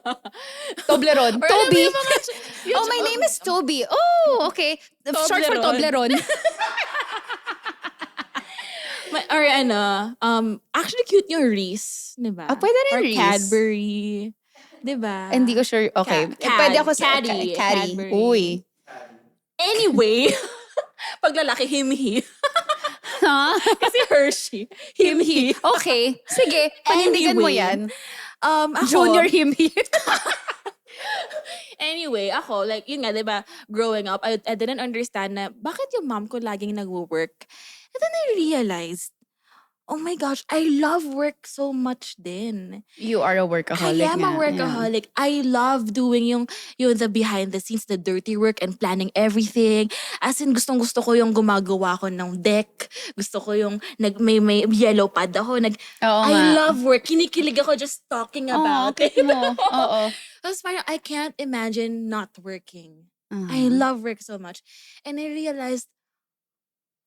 [SPEAKER 1] Toblerone.
[SPEAKER 2] Or alam mo
[SPEAKER 1] Toby.
[SPEAKER 2] yung mga-
[SPEAKER 1] Oh, my name is Toby. Oh, okay. Short for Toblerone.
[SPEAKER 2] Or actually cute yung Reese, di ba?
[SPEAKER 1] Ah, pwede rin
[SPEAKER 2] Or
[SPEAKER 1] Reese.
[SPEAKER 2] Cadbury. Di ba?
[SPEAKER 1] Hindi ko sure. Okay. Pwede ako sa
[SPEAKER 2] Caddy.
[SPEAKER 1] Caddy.
[SPEAKER 2] Cadbury.
[SPEAKER 1] Uy.
[SPEAKER 2] Anyway, pag lalaki, him-he.
[SPEAKER 1] Ha?
[SPEAKER 2] Kasi Hershey. Him-he.
[SPEAKER 1] Okay. Sige. Panindigan mo
[SPEAKER 2] Anyway.
[SPEAKER 1] yan.
[SPEAKER 2] Ako,
[SPEAKER 1] Junior him-he.
[SPEAKER 2] Anyway, ako, like, yun nga, di ba, growing up, I didn't understand na bakit yung mom ko laging nag-work. And then I realized, oh my gosh, I love work so much din.
[SPEAKER 1] You are a workaholic.
[SPEAKER 2] I am a
[SPEAKER 1] nga.
[SPEAKER 2] workaholic. I love doing yung the behind the scenes, the dirty work and planning everything. As in, gustong-gusto ko yung gumagawa ko ng deck. Gusto ko yung may yellow pad ako.
[SPEAKER 1] Oo
[SPEAKER 2] I
[SPEAKER 1] nga.
[SPEAKER 2] love work. Kinikilig ako just talking about it.
[SPEAKER 1] mo. Oo.
[SPEAKER 2] Tapos parang I can't imagine not working.
[SPEAKER 1] Uh-huh.
[SPEAKER 2] I love work so much. And I realized,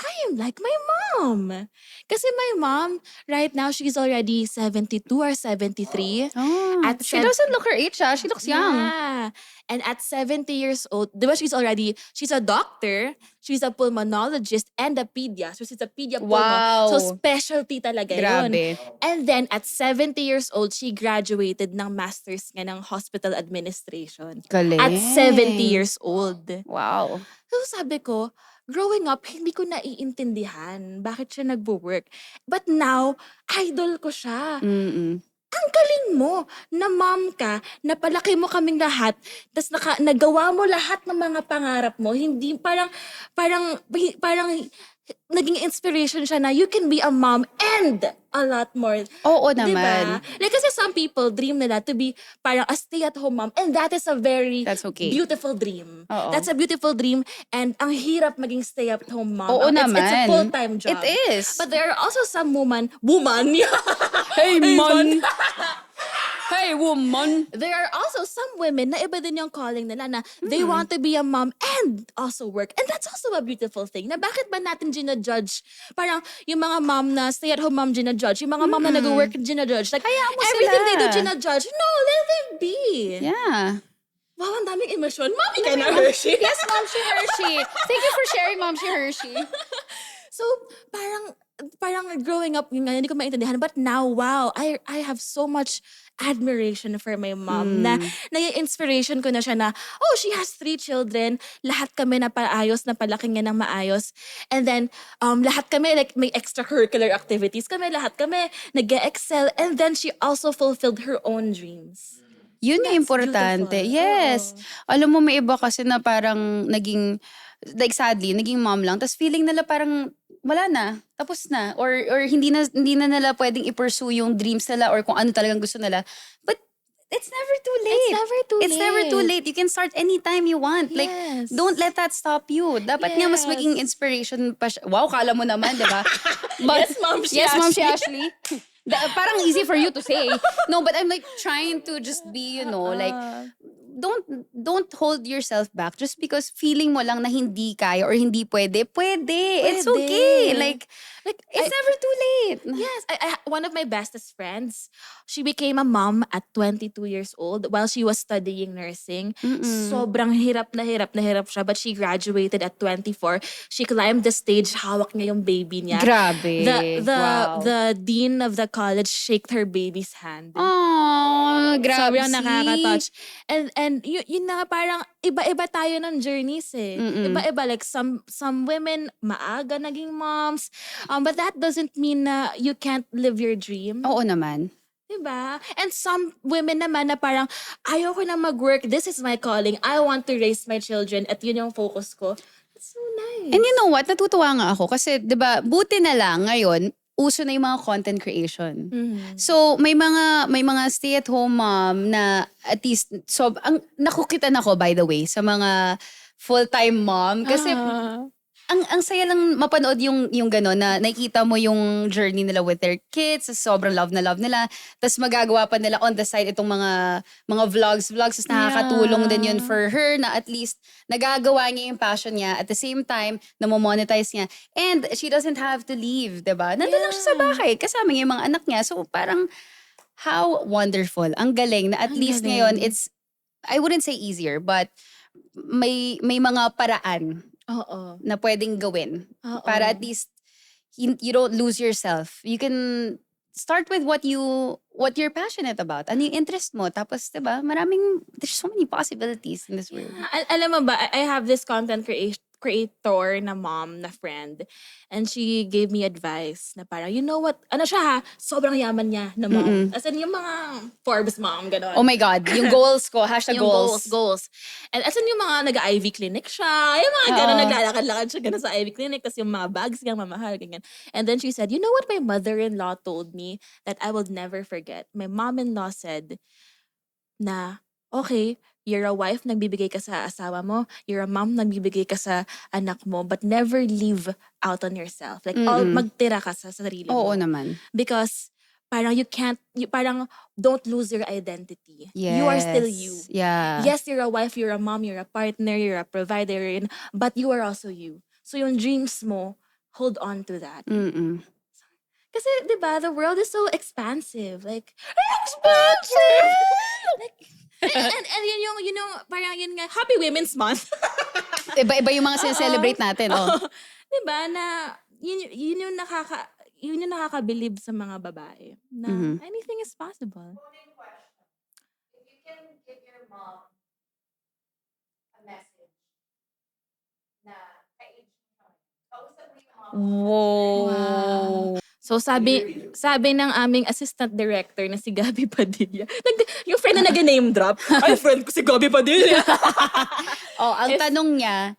[SPEAKER 2] I am like my mom. Kasi my mom, right now, she's already 72 or 73.
[SPEAKER 1] Oh,
[SPEAKER 2] At
[SPEAKER 1] she
[SPEAKER 2] sev-
[SPEAKER 1] doesn't look her age, ah. She looks young.
[SPEAKER 2] Yeah. And at 70 years old, di ba she's a doctor, she's a pulmonologist and a pedia. So she's a pedia
[SPEAKER 1] Wow.
[SPEAKER 2] pulmo. So specialty talaga yun.
[SPEAKER 1] Grabe.
[SPEAKER 2] And then at 70 years old, she graduated ng master's nga ng hospital administration.
[SPEAKER 1] Galing.
[SPEAKER 2] At 70 years old.
[SPEAKER 1] Wow.
[SPEAKER 2] So sabi ko, growing up, hindi ko naiintindihan bakit siya nagwo-work. But now, idol ko siya.
[SPEAKER 1] Mm-mm.
[SPEAKER 2] Ang galing mo na mom ka, napalaki mo kaming lahat, tas nagawa mo lahat ng mga pangarap mo. Hindi parang naging inspiration siya na you can be a mom and a lot more.
[SPEAKER 1] Oo
[SPEAKER 2] Diba?
[SPEAKER 1] naman.
[SPEAKER 2] Like kasi some people dream nila to be parang a stay-at-home mom and that is a very
[SPEAKER 1] That's okay.
[SPEAKER 2] beautiful dream.
[SPEAKER 1] Oo.
[SPEAKER 2] That's a beautiful dream and ang hirap maging stay-at-home mom.
[SPEAKER 1] Oo
[SPEAKER 2] It's a
[SPEAKER 1] naman.
[SPEAKER 2] full-time job.
[SPEAKER 1] It is.
[SPEAKER 2] But there are also some woman,
[SPEAKER 1] Hey, man. Hey, woman.
[SPEAKER 2] there are also some women na iba din yung calling nila na they want to be a mom and also work. And that's also a beautiful thing. Na bakit ba natin ginajudge? Parang yung mga mom na stay-at-home mom ginajudge, yung mga mom na nag-work ginajudge. Like,
[SPEAKER 1] Hayaan mo
[SPEAKER 2] everything
[SPEAKER 1] sila.
[SPEAKER 2] they do ginajudge. No, let them be.
[SPEAKER 1] Yeah.
[SPEAKER 2] Wow, ang daming emotion. Mommy ka na, Hershey.
[SPEAKER 1] Yes, Mom She Hershey. Thank you for sharing, Mom She Hershey.
[SPEAKER 2] So, parang growing up, yun nga, hindi ko maintindihan. But now, wow, I have so much admiration for my mom na inspiration ko na siya na, oh, she has 3 children. Lahat kami na paayos, na palaki niya ng maayos. And then, lahat kami, like, may extracurricular activities kami. Lahat kami nag-excel. And then, she also fulfilled her own dreams.
[SPEAKER 1] Yun yung
[SPEAKER 2] That's
[SPEAKER 1] importante.
[SPEAKER 2] beautiful.
[SPEAKER 1] Yes.
[SPEAKER 2] Oo.
[SPEAKER 1] Alam mo, may iba kasi na parang naging, like sadly, naging mom lang. Tapos feeling nila parang wala na, tapos na. Or hindi na nila pwedeng i-pursue yung dreams nila or kung ano talagang gusto nila. But it's never too late. It's never too late. You can start anytime you want. Like,
[SPEAKER 2] Yes.
[SPEAKER 1] don't let that stop you. Dapat nga mas
[SPEAKER 2] Yes.
[SPEAKER 1] maging inspiration pa siya. Wow, kala mo naman, di ba?
[SPEAKER 2] Yes, Mom, si
[SPEAKER 1] Yes, Mom, si
[SPEAKER 2] Ashley.
[SPEAKER 1] Ashley. Parang easy for you to say. No, but I'm like trying to just be, like, don't hold yourself back just because feeling mo lang na hindi kaya or hindi pwede. Pwede. It's
[SPEAKER 2] Pwede.
[SPEAKER 1] okay. Like it's
[SPEAKER 2] I-
[SPEAKER 1] never too late.
[SPEAKER 2] Yes, one of my bestest friends, she became a mom at 22 years old while she was studying nursing. Sobrang hirap na hirap siya, but she graduated at 24. She climbed the stage, hawak niya yung baby niya.
[SPEAKER 1] Grabe. Wow.
[SPEAKER 2] The dean of the college shaked her baby's hand.
[SPEAKER 1] Oh, grabe.
[SPEAKER 2] Sobrang nakaka-touch. And yun na parang iba-iba tayo ng journeys eh. Iba-iba, like some women maaga naging moms. But that doesn't mean na you can't live your dream.
[SPEAKER 1] Oo naman.
[SPEAKER 2] Diba? And some women naman na parang, ayoko na mag-work. This is my calling. I want to raise my children. At yun yung focus ko. It's so nice.
[SPEAKER 1] And you know what? Natutuwa nga ako kasi 'di ba, buti na lang ngayon uso na yung mga content creation. So may mga stay-at-home mom na at least nakukitan ako by the way sa mga full-time mom kasi ang saya lang mapanood yung gano'n na nakikita mo yung journey nila with their kids, sobrang love na love nila. Tapos magagawa pa nila on the side itong mga vlogs. Tapos nakakatulong din yun for her na at least nagagawa niya yung passion niya. At the same time, namomonetize niya. And she doesn't have to leave, diba? Nandun lang siya sa bahay, kasama niya yung mga anak niya. So parang, how wonderful. Ang galing na at least ngayon, it's, I wouldn't say easier, but may mga paraan
[SPEAKER 2] Oo.
[SPEAKER 1] na pwedeng gawin
[SPEAKER 2] Oo.
[SPEAKER 1] para at least you don't lose yourself. You can start with what you're passionate about. Ano yung interest mo? Tapos, diba, there's so many possibilities in this world.
[SPEAKER 2] Alam mo ba, I have this content creator na mom, na friend. And she gave me advice na parang, you know what, ano siya ha, sobrang yaman niya na mom. As in, yung mga Forbes mom, gano'n.
[SPEAKER 1] Oh my God, yung goals ko, hashtag
[SPEAKER 2] Yung
[SPEAKER 1] goals.
[SPEAKER 2] goals. And as in, yung mga nag-IV clinic siya, yung mga gano'n, naglalakad-lakad siya gano'n sa IV clinic, tapos yung mga bags niyang mamahal, ganyan. And then she said, you know what my mother-in-law told me that I will never forget? My mom-in-law said na, okay, you're a wife, nagbibigay ka sa asawa mo. You're a mom, nagbibigay ka sa anak mo. But never leave out on yourself. Like, all magtira ka sa sarili mo.
[SPEAKER 1] Oo naman.
[SPEAKER 2] Because parang parang don't lose your identity. You are still you.
[SPEAKER 1] Yeah.
[SPEAKER 2] Yes, you're a wife, you're a mom, you're a partner, you're a provider, but you are also you. So yung dreams mo, hold on to that. Kasi, di ba, the world is so expansive. Like, expansive! Like, and yun yung, parang yun nga, Happy Women's Month.
[SPEAKER 1] Iba-iba yung mga sineselebrate natin. Oh.
[SPEAKER 2] Di ba, na, yun yung nakakabilib sa mga babae. Na anything is possible.
[SPEAKER 3] If you can give your mom a message na ka-age mo, kausap mo yung mom.
[SPEAKER 1] Wow.
[SPEAKER 2] So sabi ng aming assistant director na si Gabby Padilla. Yung friend na nag-name drop. Ay, friend ko si Gabby Padilla.
[SPEAKER 1] Ang tanong niya,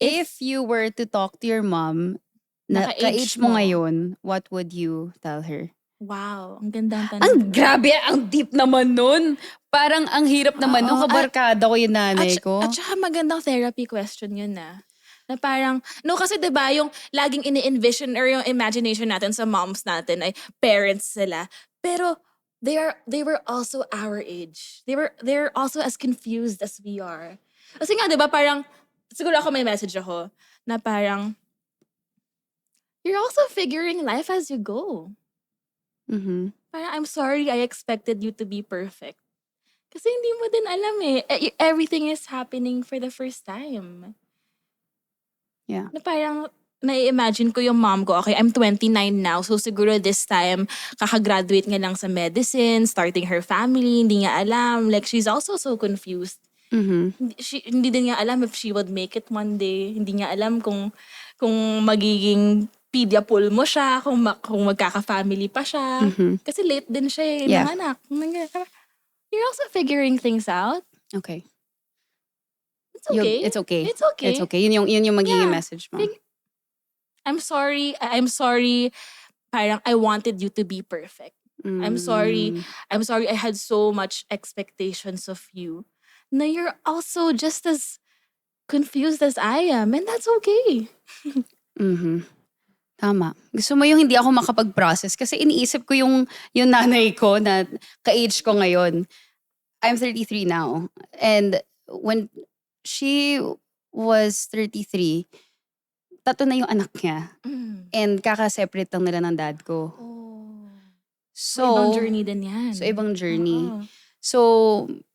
[SPEAKER 1] if you were to talk to your mom na ka-age mo ngayon, what would you tell her?
[SPEAKER 2] Wow, ang ganda ang tanong.
[SPEAKER 1] Ang grabe, ang deep naman nun. Parang ang hirap naman nun. Kabarkada ko yung nanay ko.
[SPEAKER 2] At saka magandang therapy question yun na parang, no kasi diba yung laging ini-envision or yung imagination natin sa moms natin ay parents sila. Pero they were also our age. They're also as confused as we are. Kasi nga diba parang, siguro ako may message ako na parang, you're also figuring life as you go. Parang, I'm sorry I expected you to be perfect. Kasi hindi mo din alam eh. Everything is happening for the first time.
[SPEAKER 1] Yeah.
[SPEAKER 2] Na parang, nai-imagine ko yung mom ko, okay, I'm 29 now, so siguro this time, kakagraduate nga lang sa medicine, starting her family, hindi niya alam. Like, she's also so confused. Hindi din niya alam if she would make it one day. Hindi niya alam kung magiging pedia pool mo siya, kung magkaka-family pa siya. Kasi late din siya ng anak. You're also figuring things out.
[SPEAKER 1] Okay.
[SPEAKER 2] It's okay.
[SPEAKER 1] It's okay.
[SPEAKER 2] It's okay.
[SPEAKER 1] It's okay. Yun yung magiging message mo.
[SPEAKER 2] I'm sorry. Parang I wanted you to be perfect. I'm sorry I had so much expectations of you. Na you're also just as confused as I am. And that's okay.
[SPEAKER 1] Tama. Gusto mo yung hindi ako makapag-process kasi iniisip ko yung nanay ko na ka-age ko ngayon. I'm 33 now. And when she was 33, tatlo na yung anak niya. And kaka-separate lang nila ng dad ko.
[SPEAKER 2] Oh.
[SPEAKER 1] So,
[SPEAKER 2] So, ibang journey din yan.
[SPEAKER 1] So, ibang journey.
[SPEAKER 2] Oo.
[SPEAKER 1] So,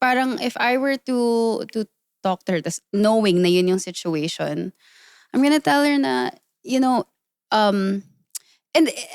[SPEAKER 1] parang if I were to talk to her, tas knowing na yun yung situation, I'm gonna tell her na, and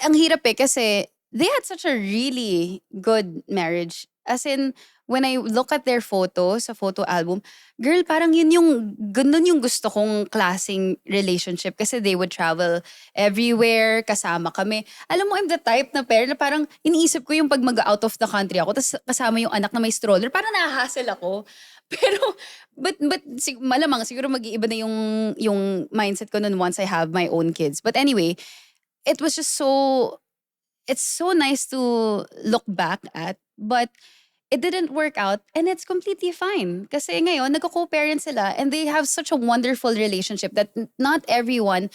[SPEAKER 1] ang hirap kasi they had such a really good marriage. As in, when I look at their photos, sa photo album, girl, parang ganun yung gusto kong klaseng relationship kasi they would travel everywhere, kasama kami. Alam mo, I'm the type na pair na parang iniisip ko yung pag mag-out of the country ako, tapos kasama yung anak na may stroller, parang nahahassle ako. Pero, but malamang, siguro mag-iiba na yung mindset ko nun once I have my own kids. But anyway, it was just it's so nice to look back at, but it didn't work out and it's completely fine. Kasi ngayon, nagko-co-parent sila and they have such a wonderful relationship that not everyone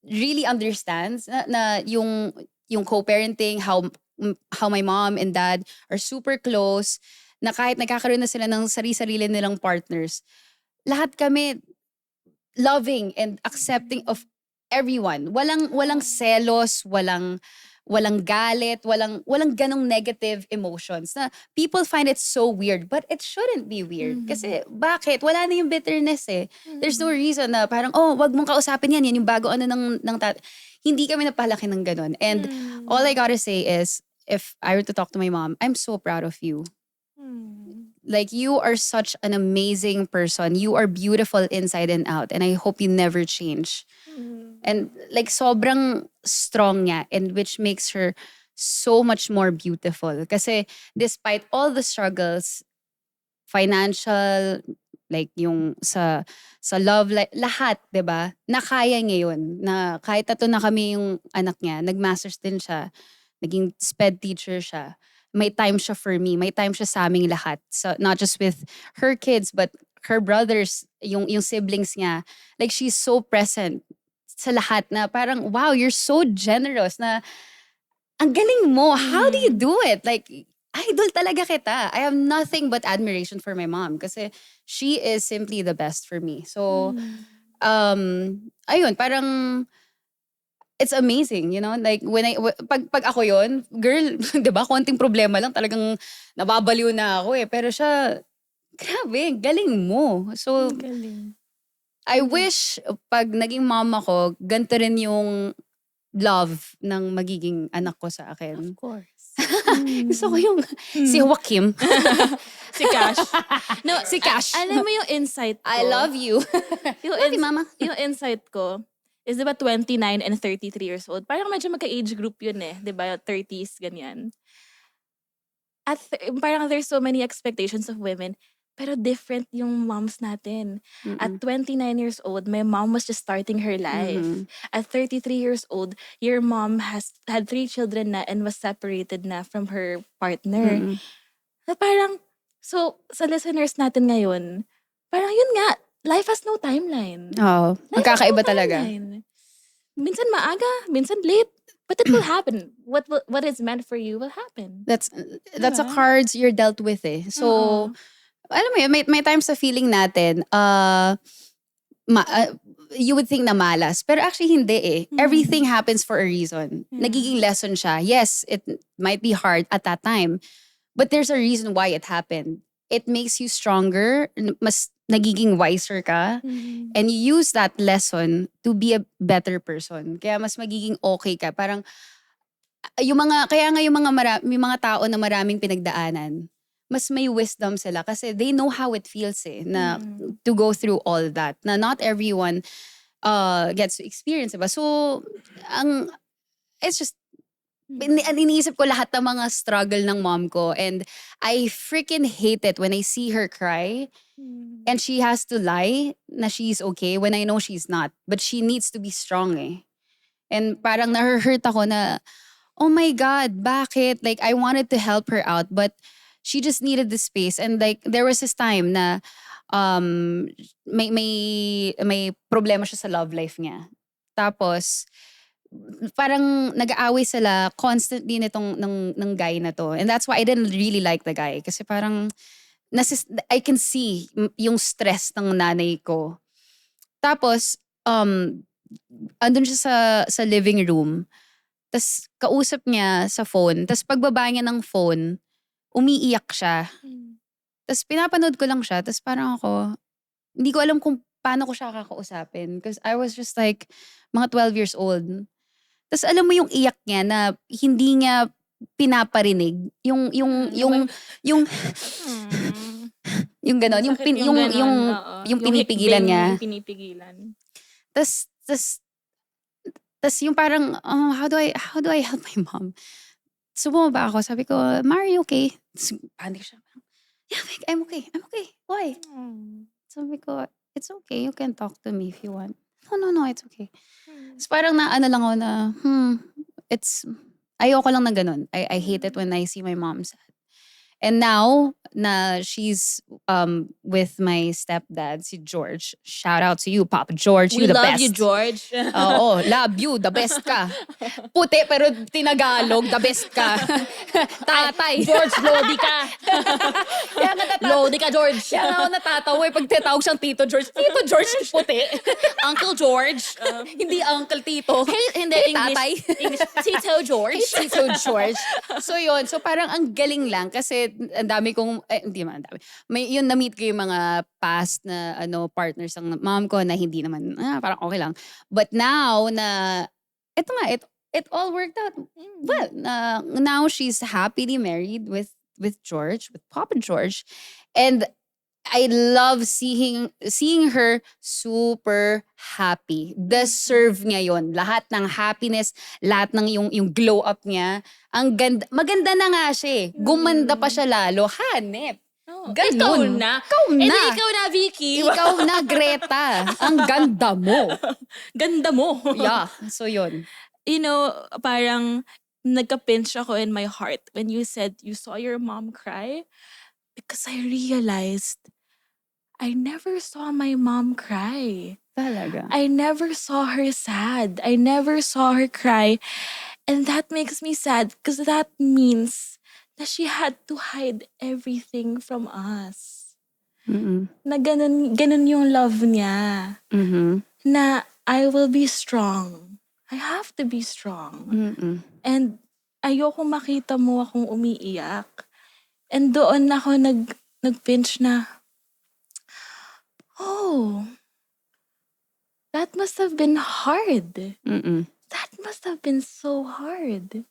[SPEAKER 1] really understands na yung co-parenting, how my mom and dad are super close, na kahit nagkakaroon na sila ng sarili-sarili nilang partners, lahat kami loving and accepting of everyone. Walang selos, walang galit, walang ganong negative emotions. Na people find it so weird, but it shouldn't be weird. Kasi bakit? Wala na yung bitterness eh. There's no reason na parang, wag mong kausapin yan yung bago ng Hindi kami napalaki ng ganon. And all I gotta say is, if I were to talk to my mom, I'm so proud of you. Like, you are such an amazing person. You are beautiful inside and out. And I hope you never change. And like, sobrang strong niya, and which makes her so much more beautiful. Kasi despite all the struggles, financial, like yung sa love life, lahat, 'di ba? Nakaya niya yun. Na kahit tato na kami yung anak niya, nag-masters din siya, naging SPED teacher siya. May time siya for me, may time siya sa aming lahat. So not just with her kids, but her brothers, yung siblings niya. Like, she's so present sa lahat na parang, wow, you're so generous na ang galing mo. How do you do it? Like, idol talaga kita. I have nothing but admiration for my mom kasi she is simply the best for me. So, ayun, parang it's amazing, like when pag ako yon, girl, 'di ba, konting problema lang talagang nababaliw na ako eh. Pero siya, grabe, galing mo. So,
[SPEAKER 2] Galing.
[SPEAKER 1] I wish pag naging mom ako, ganito rin yung love ng magiging anak ko sa akin.
[SPEAKER 2] Of course.
[SPEAKER 1] Gusto ko yung si Joaquim.
[SPEAKER 2] Si Cash. No,
[SPEAKER 1] Si Cash.
[SPEAKER 2] Alam mo yung insight ko?
[SPEAKER 1] I love you.
[SPEAKER 2] Yung
[SPEAKER 1] Love you, mama.
[SPEAKER 2] Yung insight ko is, diba, 29 and 33 years old. Parang medyo magka-age group yun eh. Diba? 30s, ganyan. At parang there's so many expectations of women, pero different yung moms natin. At 29 years old, my mom was just starting her life. At 33 years old, your mom had 3 children na and was separated na from her partner. Na parang, so sa listeners natin ngayon, parang yun nga, life has no timeline.
[SPEAKER 1] Oo.
[SPEAKER 2] Life has
[SPEAKER 1] Magkakaiba
[SPEAKER 2] no
[SPEAKER 1] talaga.
[SPEAKER 2] timeline. Minsan maaga, minsan late. But it will happen. What is meant for you will happen.
[SPEAKER 1] That's a
[SPEAKER 2] Diba?
[SPEAKER 1] cards you're dealt with eh. So, alam mo yun, may times sa feeling natin, you would think na malas. Pero actually hindi eh. Everything happens for a reason. Nagiging lesson siya. Yes, it might be hard at that time. But there's a reason why it happened. It makes you stronger. Mas nagiging wiser ka. And you use that lesson to be a better person. Kaya mas magiging okay ka. Parang, kaya nga yung may mga tao na maraming pinagdaanan, mas may wisdom sila kasi they know how it feels eh, na to go through all that. Na not everyone gets to experience, diba? So, it's just, iniisip ko lahat ng mga struggle ng mom ko, and I freaking hate it when I see her cry and she has to lie na she's okay when I know she's not. But she needs to be strong eh. And parang na-hurt ako na, oh my God, bakit? Like, I wanted to help her out, but she just needed the space. And like, there was this time na may problema siya sa love life niya. Tapos, parang nag-aaway sila constantly ng guy na to. And that's why I didn't really like the guy. Kasi parang I can see yung stress ng nanay ko. Tapos, andun siya sa living room. Tapos, kausap niya sa phone. Tapos, pagbaba niya ng phone, umiiyak siya. Tapos, pinapanood ko lang siya. Tapos, parang ako, hindi ko alam kung paano ko siya kakausapin. Because I was just like, mga 12 years old. Tapos, alam mo yung iyak niya na hindi niya pinaparinig. Yung ganon. Yung pinipigilan niya.
[SPEAKER 2] Yung pinipigilan.
[SPEAKER 1] Tas yung parang, how do I help my mom? So, bumaba ako. Sabi ko, Mari, okay? Tas, panic siya. Yeah, I'm okay. Why? Sabi ko, it's okay. You can talk to me if you want. No, it's okay. Tapos parang naano lang ako na, ayoko lang na ganun. I hate it when I see my mom sad. And now, na she's with my stepdad, si George. Shout out to you, Papa George.
[SPEAKER 2] We
[SPEAKER 1] You the
[SPEAKER 2] love
[SPEAKER 1] best.
[SPEAKER 2] you, George.
[SPEAKER 1] Oo, love you, the best ka. Puti pero tinagalog, the best ka. Tatay.
[SPEAKER 2] George, Lodi ka.
[SPEAKER 1] Kaya nga
[SPEAKER 2] Lodi ka, George.
[SPEAKER 1] Kaya nga ako natatawa pag tinatawag siyang Tito George. Tito George puti.
[SPEAKER 2] Uncle George.
[SPEAKER 1] Hindi uncle Tito.
[SPEAKER 2] Hindi,
[SPEAKER 1] Tatay.
[SPEAKER 2] English. Tito George.
[SPEAKER 1] Tito George. So yun, so parang ang galing lang kasi ang dami kong, hindi man ang dami. Yun, na-meet ko yung mga past na partners ng mom ko na hindi naman, parang okay lang. But now na, it all worked out well. Now she's happily married with George, with Papa George. And I love seeing her super happy. Deserve niya yon. Lahat ng happiness, lahat ng yung glow up niya. Ang ganda, maganda na nga siya eh. Gumanda pa siya lalo. Hanep. Ganun.
[SPEAKER 2] Ikaw na. Hindi ikaw na, Vicky.
[SPEAKER 1] Ikaw na, Greta. Ang ganda mo.
[SPEAKER 2] Ganda mo.
[SPEAKER 1] Yeah. So yun.
[SPEAKER 2] You know, parang nagka-pinch ako in my heart when you said you saw your mom cry. Because I realized I never saw my mom cry.
[SPEAKER 1] Talaga.
[SPEAKER 2] I never saw her sad. I never saw her cry. And that makes me sad because that means that she had to hide everything from us.
[SPEAKER 1] Mm-mm.
[SPEAKER 2] Na ganun yung love niya.
[SPEAKER 1] Mm-hmm.
[SPEAKER 2] Na I will be strong. I have to be strong.
[SPEAKER 1] Mm-mm.
[SPEAKER 2] And ayoko makita mo akong umiiyak. And doon ako nag-pinch na, oh, that must have been hard.
[SPEAKER 1] Mm-mm.
[SPEAKER 2] That must have been so hard.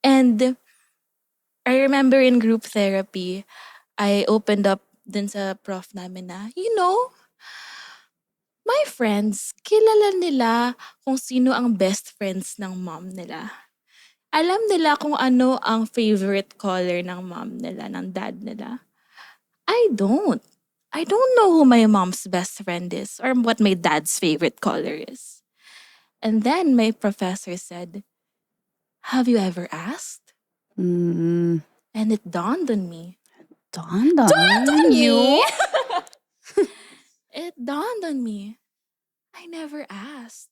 [SPEAKER 2] And I remember in group therapy, I opened up din sa prof namin na, my friends, kilala nila kung sino ang best friends ng mom nila. Alam nila kung ano ang favorite color ng mom nila, ng dad nila. I don't. I don't know who my mom's best friend is or what my dad's favorite color is. And then my professor said, have you ever asked?
[SPEAKER 1] Mm-mm.
[SPEAKER 2] And it dawned on me.
[SPEAKER 1] Dawned on you?
[SPEAKER 2] It dawned on me. I never asked.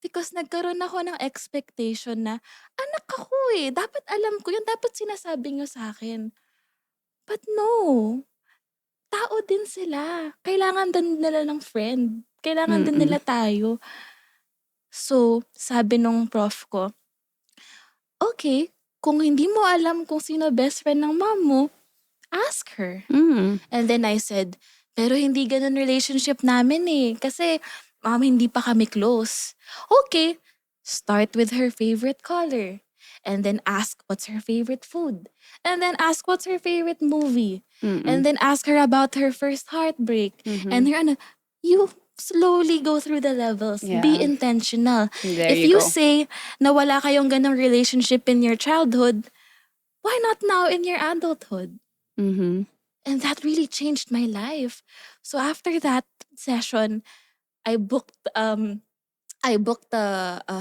[SPEAKER 2] Because nagkaroon ako ng expectation na, anak ako eh. Dapat alam ko yun. Dapat sinasabi niyo sa akin. But no. Tao din sila. Kailangan din nila ng friend. Kailangan din nila tayo. So, sabi nung prof ko, okay, kung hindi mo alam kung sino best friend ng mom mo, ask her.
[SPEAKER 1] Mm.
[SPEAKER 2] And then I said, pero hindi ganun relationship namin eh. Kasi, mom, hindi pa kami close. Okay, start with her favorite color. And then ask what's her favorite food. And then ask what's her favorite movie.
[SPEAKER 1] Mm-mm.
[SPEAKER 2] And then ask her about her first heartbreak.
[SPEAKER 1] Mhm.
[SPEAKER 2] And you slowly go through the levels. Be
[SPEAKER 1] Yeah.
[SPEAKER 2] intentional.
[SPEAKER 1] There
[SPEAKER 2] If
[SPEAKER 1] you
[SPEAKER 2] you
[SPEAKER 1] go.
[SPEAKER 2] say na wala kayong ganong relationship in your childhood, why not now in your adulthood?
[SPEAKER 1] Mm-hmm.
[SPEAKER 2] And that really changed my life. So after that session, I booked a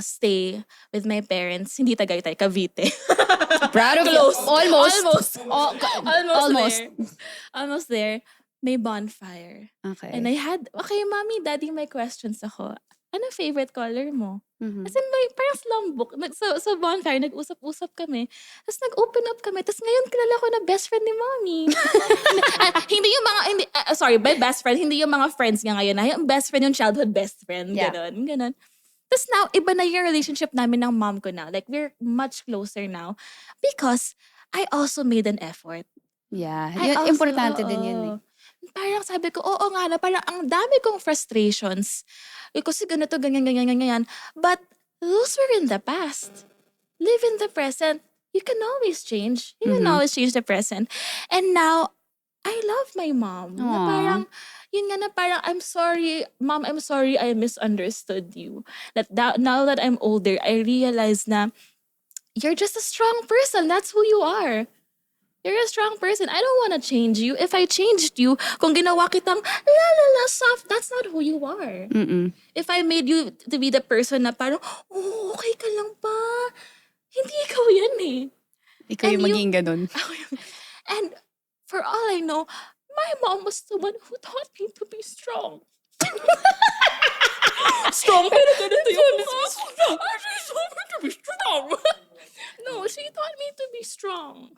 [SPEAKER 2] stay with my parents. Hindi Tagaytay, Cavite.
[SPEAKER 1] Proud of
[SPEAKER 2] Close.
[SPEAKER 1] you. Almost.
[SPEAKER 2] Almost there. Almost there. May bonfire.
[SPEAKER 1] Okay.
[SPEAKER 2] And I had, okay, mommy, daddy, may questions ako. ano favorite color mo?
[SPEAKER 1] Mhm.
[SPEAKER 2] As in, parang slumbook. Sa bonfire, nag-usap-usap kami. Tapos nag-open up kami. Tapos ngayon, kilala ko na best friend ni Mommy. Hindi yung mga, sorry, by best friend, hindi yung mga friends niya ngayon. Yung best friend, yung childhood best friend.
[SPEAKER 1] Yeah.
[SPEAKER 2] Ganon. Tapos now, iba na yung relationship namin ng mom ko now. Like, we're much closer now. Because I also made an effort.
[SPEAKER 1] Yeah.
[SPEAKER 2] I also,
[SPEAKER 1] Importante din yun eh.
[SPEAKER 2] Parang sabi ko, oo nga na, parang ang dami kong frustrations. Kasi ganito, ganyan. But those were in the past. Live in the present. You can always change. You can always change the present. And now, I love my mom. Na
[SPEAKER 1] Aw.
[SPEAKER 2] parang, yun nga na parang, I'm sorry, Mom, I'm sorry I misunderstood you. Now that I'm older, I realize na you're just a strong person. That's who you are. You're a strong person. I don't want to change you. If I changed you, kung ginawa kitang soft, that's not who you are.
[SPEAKER 1] Mm-mm.
[SPEAKER 2] If I made you to be the person na parang, oh, okay ka lang ba? Hindi ikaw yan eh.
[SPEAKER 1] Ikaw
[SPEAKER 2] And
[SPEAKER 1] yung
[SPEAKER 2] you-
[SPEAKER 1] maging ganun.
[SPEAKER 2] And for all I know, my mom was the one who taught me to be strong. Strong? Pero ganito yung she taught me to be strong. No, she taught me to be strong.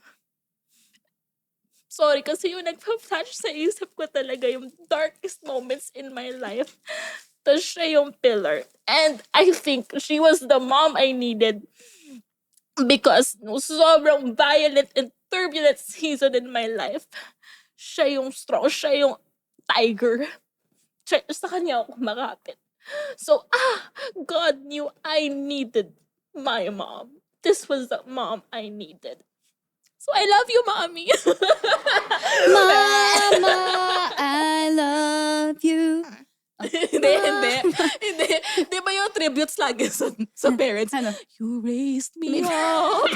[SPEAKER 2] Sorry, kasi yung nagpa-flash sa isip ko talaga yung darkest moments in my life. Tapos siya yung pillar. And I think she was the mom I needed because no sobrang violent and turbulent season in my life, siya yung strong, siya yung tiger. Sa kanya ako kumakapit. So, God knew I needed my mom. This was the mom I needed. So, I love you, Mommy.
[SPEAKER 1] Mama, I love you.
[SPEAKER 2] Hindi. Di ba yung tributes lagi sa parents?
[SPEAKER 1] Ano?
[SPEAKER 2] You raised me up.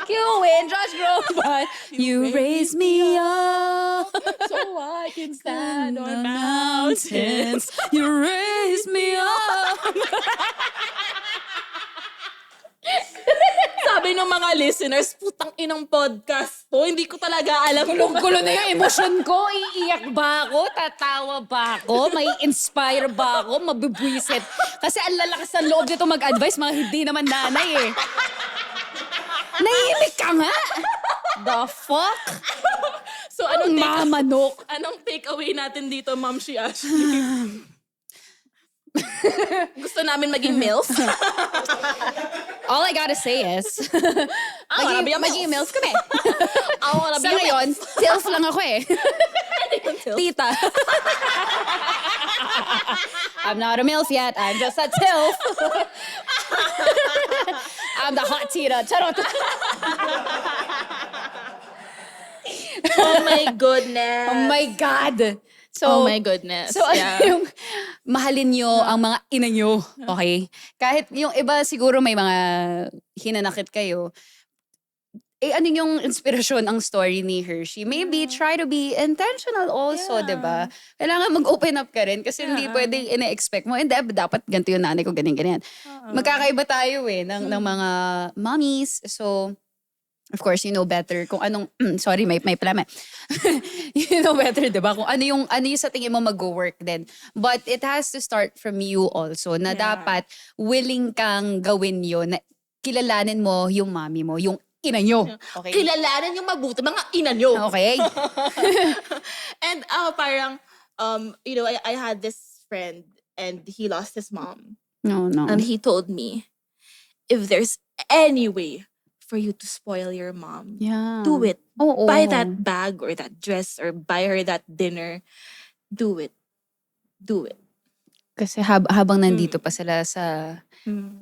[SPEAKER 1] You win, Josh Groban. You raise me up.
[SPEAKER 2] So I can stand on mountains.
[SPEAKER 1] You raise me up.
[SPEAKER 2] Sabi ng mga listeners, putang inang podcast to. Hindi ko talaga alam.
[SPEAKER 1] Gulong-gulo na yung emosyon ko. Iiyak ba ako? Tatawa ba ako? May inspire ba ako? Mabibwisit. Kasi ang lalakas ng loob nito mag-advise, mga hindi naman nanay eh. Naiimik ka nga. The fuck?
[SPEAKER 2] So anong
[SPEAKER 1] Mamanok.
[SPEAKER 2] anong takeaway natin dito, Ma'am si Ashley? Gusto namin maging MILF?
[SPEAKER 1] All I gotta say is,
[SPEAKER 2] I wanna be a
[SPEAKER 1] maging
[SPEAKER 2] MILF.
[SPEAKER 1] MILF kami.
[SPEAKER 2] I wanna be
[SPEAKER 1] Sa
[SPEAKER 2] a
[SPEAKER 1] ngayon,
[SPEAKER 2] MILF.
[SPEAKER 1] TILF lang ako eh. Tita. I'm not a MILF yet. I'm just a TILF. I'm the hot tita. Charot.
[SPEAKER 2] Oh my goodness.
[SPEAKER 1] Oh my God. So,
[SPEAKER 2] Oh my goodness.
[SPEAKER 1] So,
[SPEAKER 2] yeah.
[SPEAKER 1] yung mahalin nyo ang mga ina nyo, okay? Kahit yung iba siguro may mga hinanakit kayo, ano yung inspirasyon ang story ni Hershey? Maybe try to be intentional also,
[SPEAKER 2] Yeah.
[SPEAKER 1] di ba? Kailangan mag-open up ka rin kasi hindi
[SPEAKER 2] Yeah.
[SPEAKER 1] pwedeng ina-expect mo, dapat ganito yung nanay ko, ganyan. Magkakaiba tayo ng mga mommies. So, of course, you know better kung anong, sorry, may plama. You know better, di ba? Kung ano yung sa tingin mo mag-work din. But it has to start from you also, na
[SPEAKER 2] Yeah.
[SPEAKER 1] dapat willing kang gawin yun, na kilalanin mo yung mami mo, yung ina nyo. Okay?
[SPEAKER 2] Kilalanin yung mabuti, mga ina nyo.
[SPEAKER 1] Okay?
[SPEAKER 2] And parang, I had this friend and he lost his mom.
[SPEAKER 1] No.
[SPEAKER 2] And he told me, if there's any way for you to spoil your mom,
[SPEAKER 1] Yeah.
[SPEAKER 2] do it.
[SPEAKER 1] Oo.
[SPEAKER 2] Buy that bag or that dress or buy her that dinner. Do it. Do it.
[SPEAKER 1] Kasi habang nandito pa sila sa...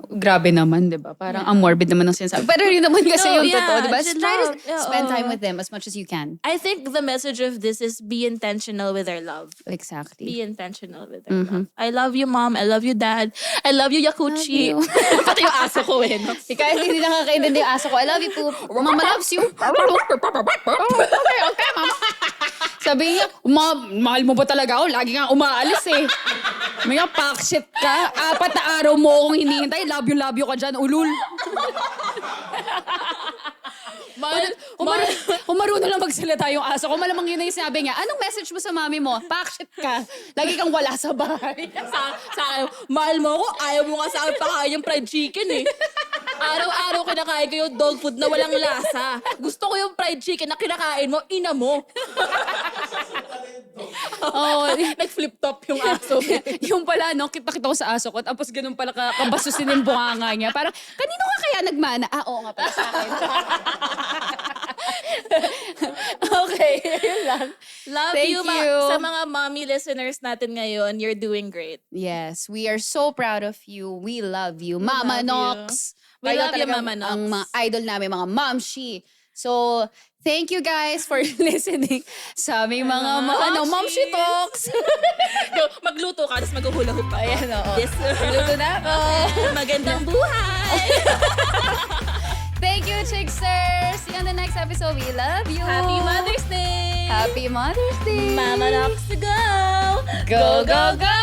[SPEAKER 1] Grabe naman, di ba? Parang ang morbid naman ng sinasabi. Pero yun naman kasi
[SPEAKER 2] No,
[SPEAKER 1] yung
[SPEAKER 2] yeah,
[SPEAKER 1] totoo, di ba?
[SPEAKER 2] just
[SPEAKER 1] Try to
[SPEAKER 2] love. Yeah,
[SPEAKER 1] spend time
[SPEAKER 2] oo.
[SPEAKER 1] with them as much as you can.
[SPEAKER 2] I think the message of this is be intentional with our love.
[SPEAKER 1] Exactly.
[SPEAKER 2] Be intentional with our love. I love you, Mom. I love you, Dad. I love you, Yakuchi.
[SPEAKER 1] Love
[SPEAKER 2] Pati yung aso ko eh. No?
[SPEAKER 1] Kahit hindi nakakaintindi yung aso ko, I love you too. Mama loves you. Okay, mama. Sabi niya, mahal mo ba talaga ako? Lagi nga umaalis eh. May nga, packshit ka. 4 na araw mo akong hinihintay. Love you ka dyan, ulul. Kung marunong lang magsalita yung aso ko, malamang yun na yung sinabi niya, anong message mo sa mami mo? Pakshit ka. Lagi kang wala sa bahay.
[SPEAKER 2] sa mahal mo ako, ayaw mo nga sa akin pakain yung fried chicken eh. Araw-araw kinakain ko yung dog food na walang lasa. Gusto ko yung fried chicken na kinakain mo, ina mo.
[SPEAKER 1] Oo.
[SPEAKER 2] Nag-flip top yung aso.
[SPEAKER 1] Yung pala, no, kita-kita ko sa aso ko, tapos ganun pala kabasusin yung bunganga niya. Parang, kanino ka kaya nagmana? Oo nga pala sa akin. Okay, yun lang.
[SPEAKER 2] Love
[SPEAKER 1] Thank
[SPEAKER 2] you,
[SPEAKER 1] you.
[SPEAKER 2] sa mga mommy listeners natin ngayon. You're doing great.
[SPEAKER 1] Yes, we are so proud of you. We love you. Mama
[SPEAKER 2] love you.
[SPEAKER 1] Nox.
[SPEAKER 2] We
[SPEAKER 1] Kayo
[SPEAKER 2] love you,
[SPEAKER 1] talagang
[SPEAKER 2] Mama Nox.
[SPEAKER 1] Ang mga idol namin, mga momshi. So, thank you guys for listening sa aming mga momshi
[SPEAKER 2] Momshi.
[SPEAKER 1] talks.
[SPEAKER 2] Magluto ka, tapos maghuhula-hoop pa.
[SPEAKER 1] Ayan, oo.
[SPEAKER 2] Yes.
[SPEAKER 1] Luto na ako.
[SPEAKER 2] Magandang buhay!
[SPEAKER 1] Thank you, Chicksters. See you on the next episode. We love you.
[SPEAKER 2] Happy Mother's Day!
[SPEAKER 1] Happy Mother's Day.
[SPEAKER 2] Mama Nox to go!
[SPEAKER 1] Go, go, go!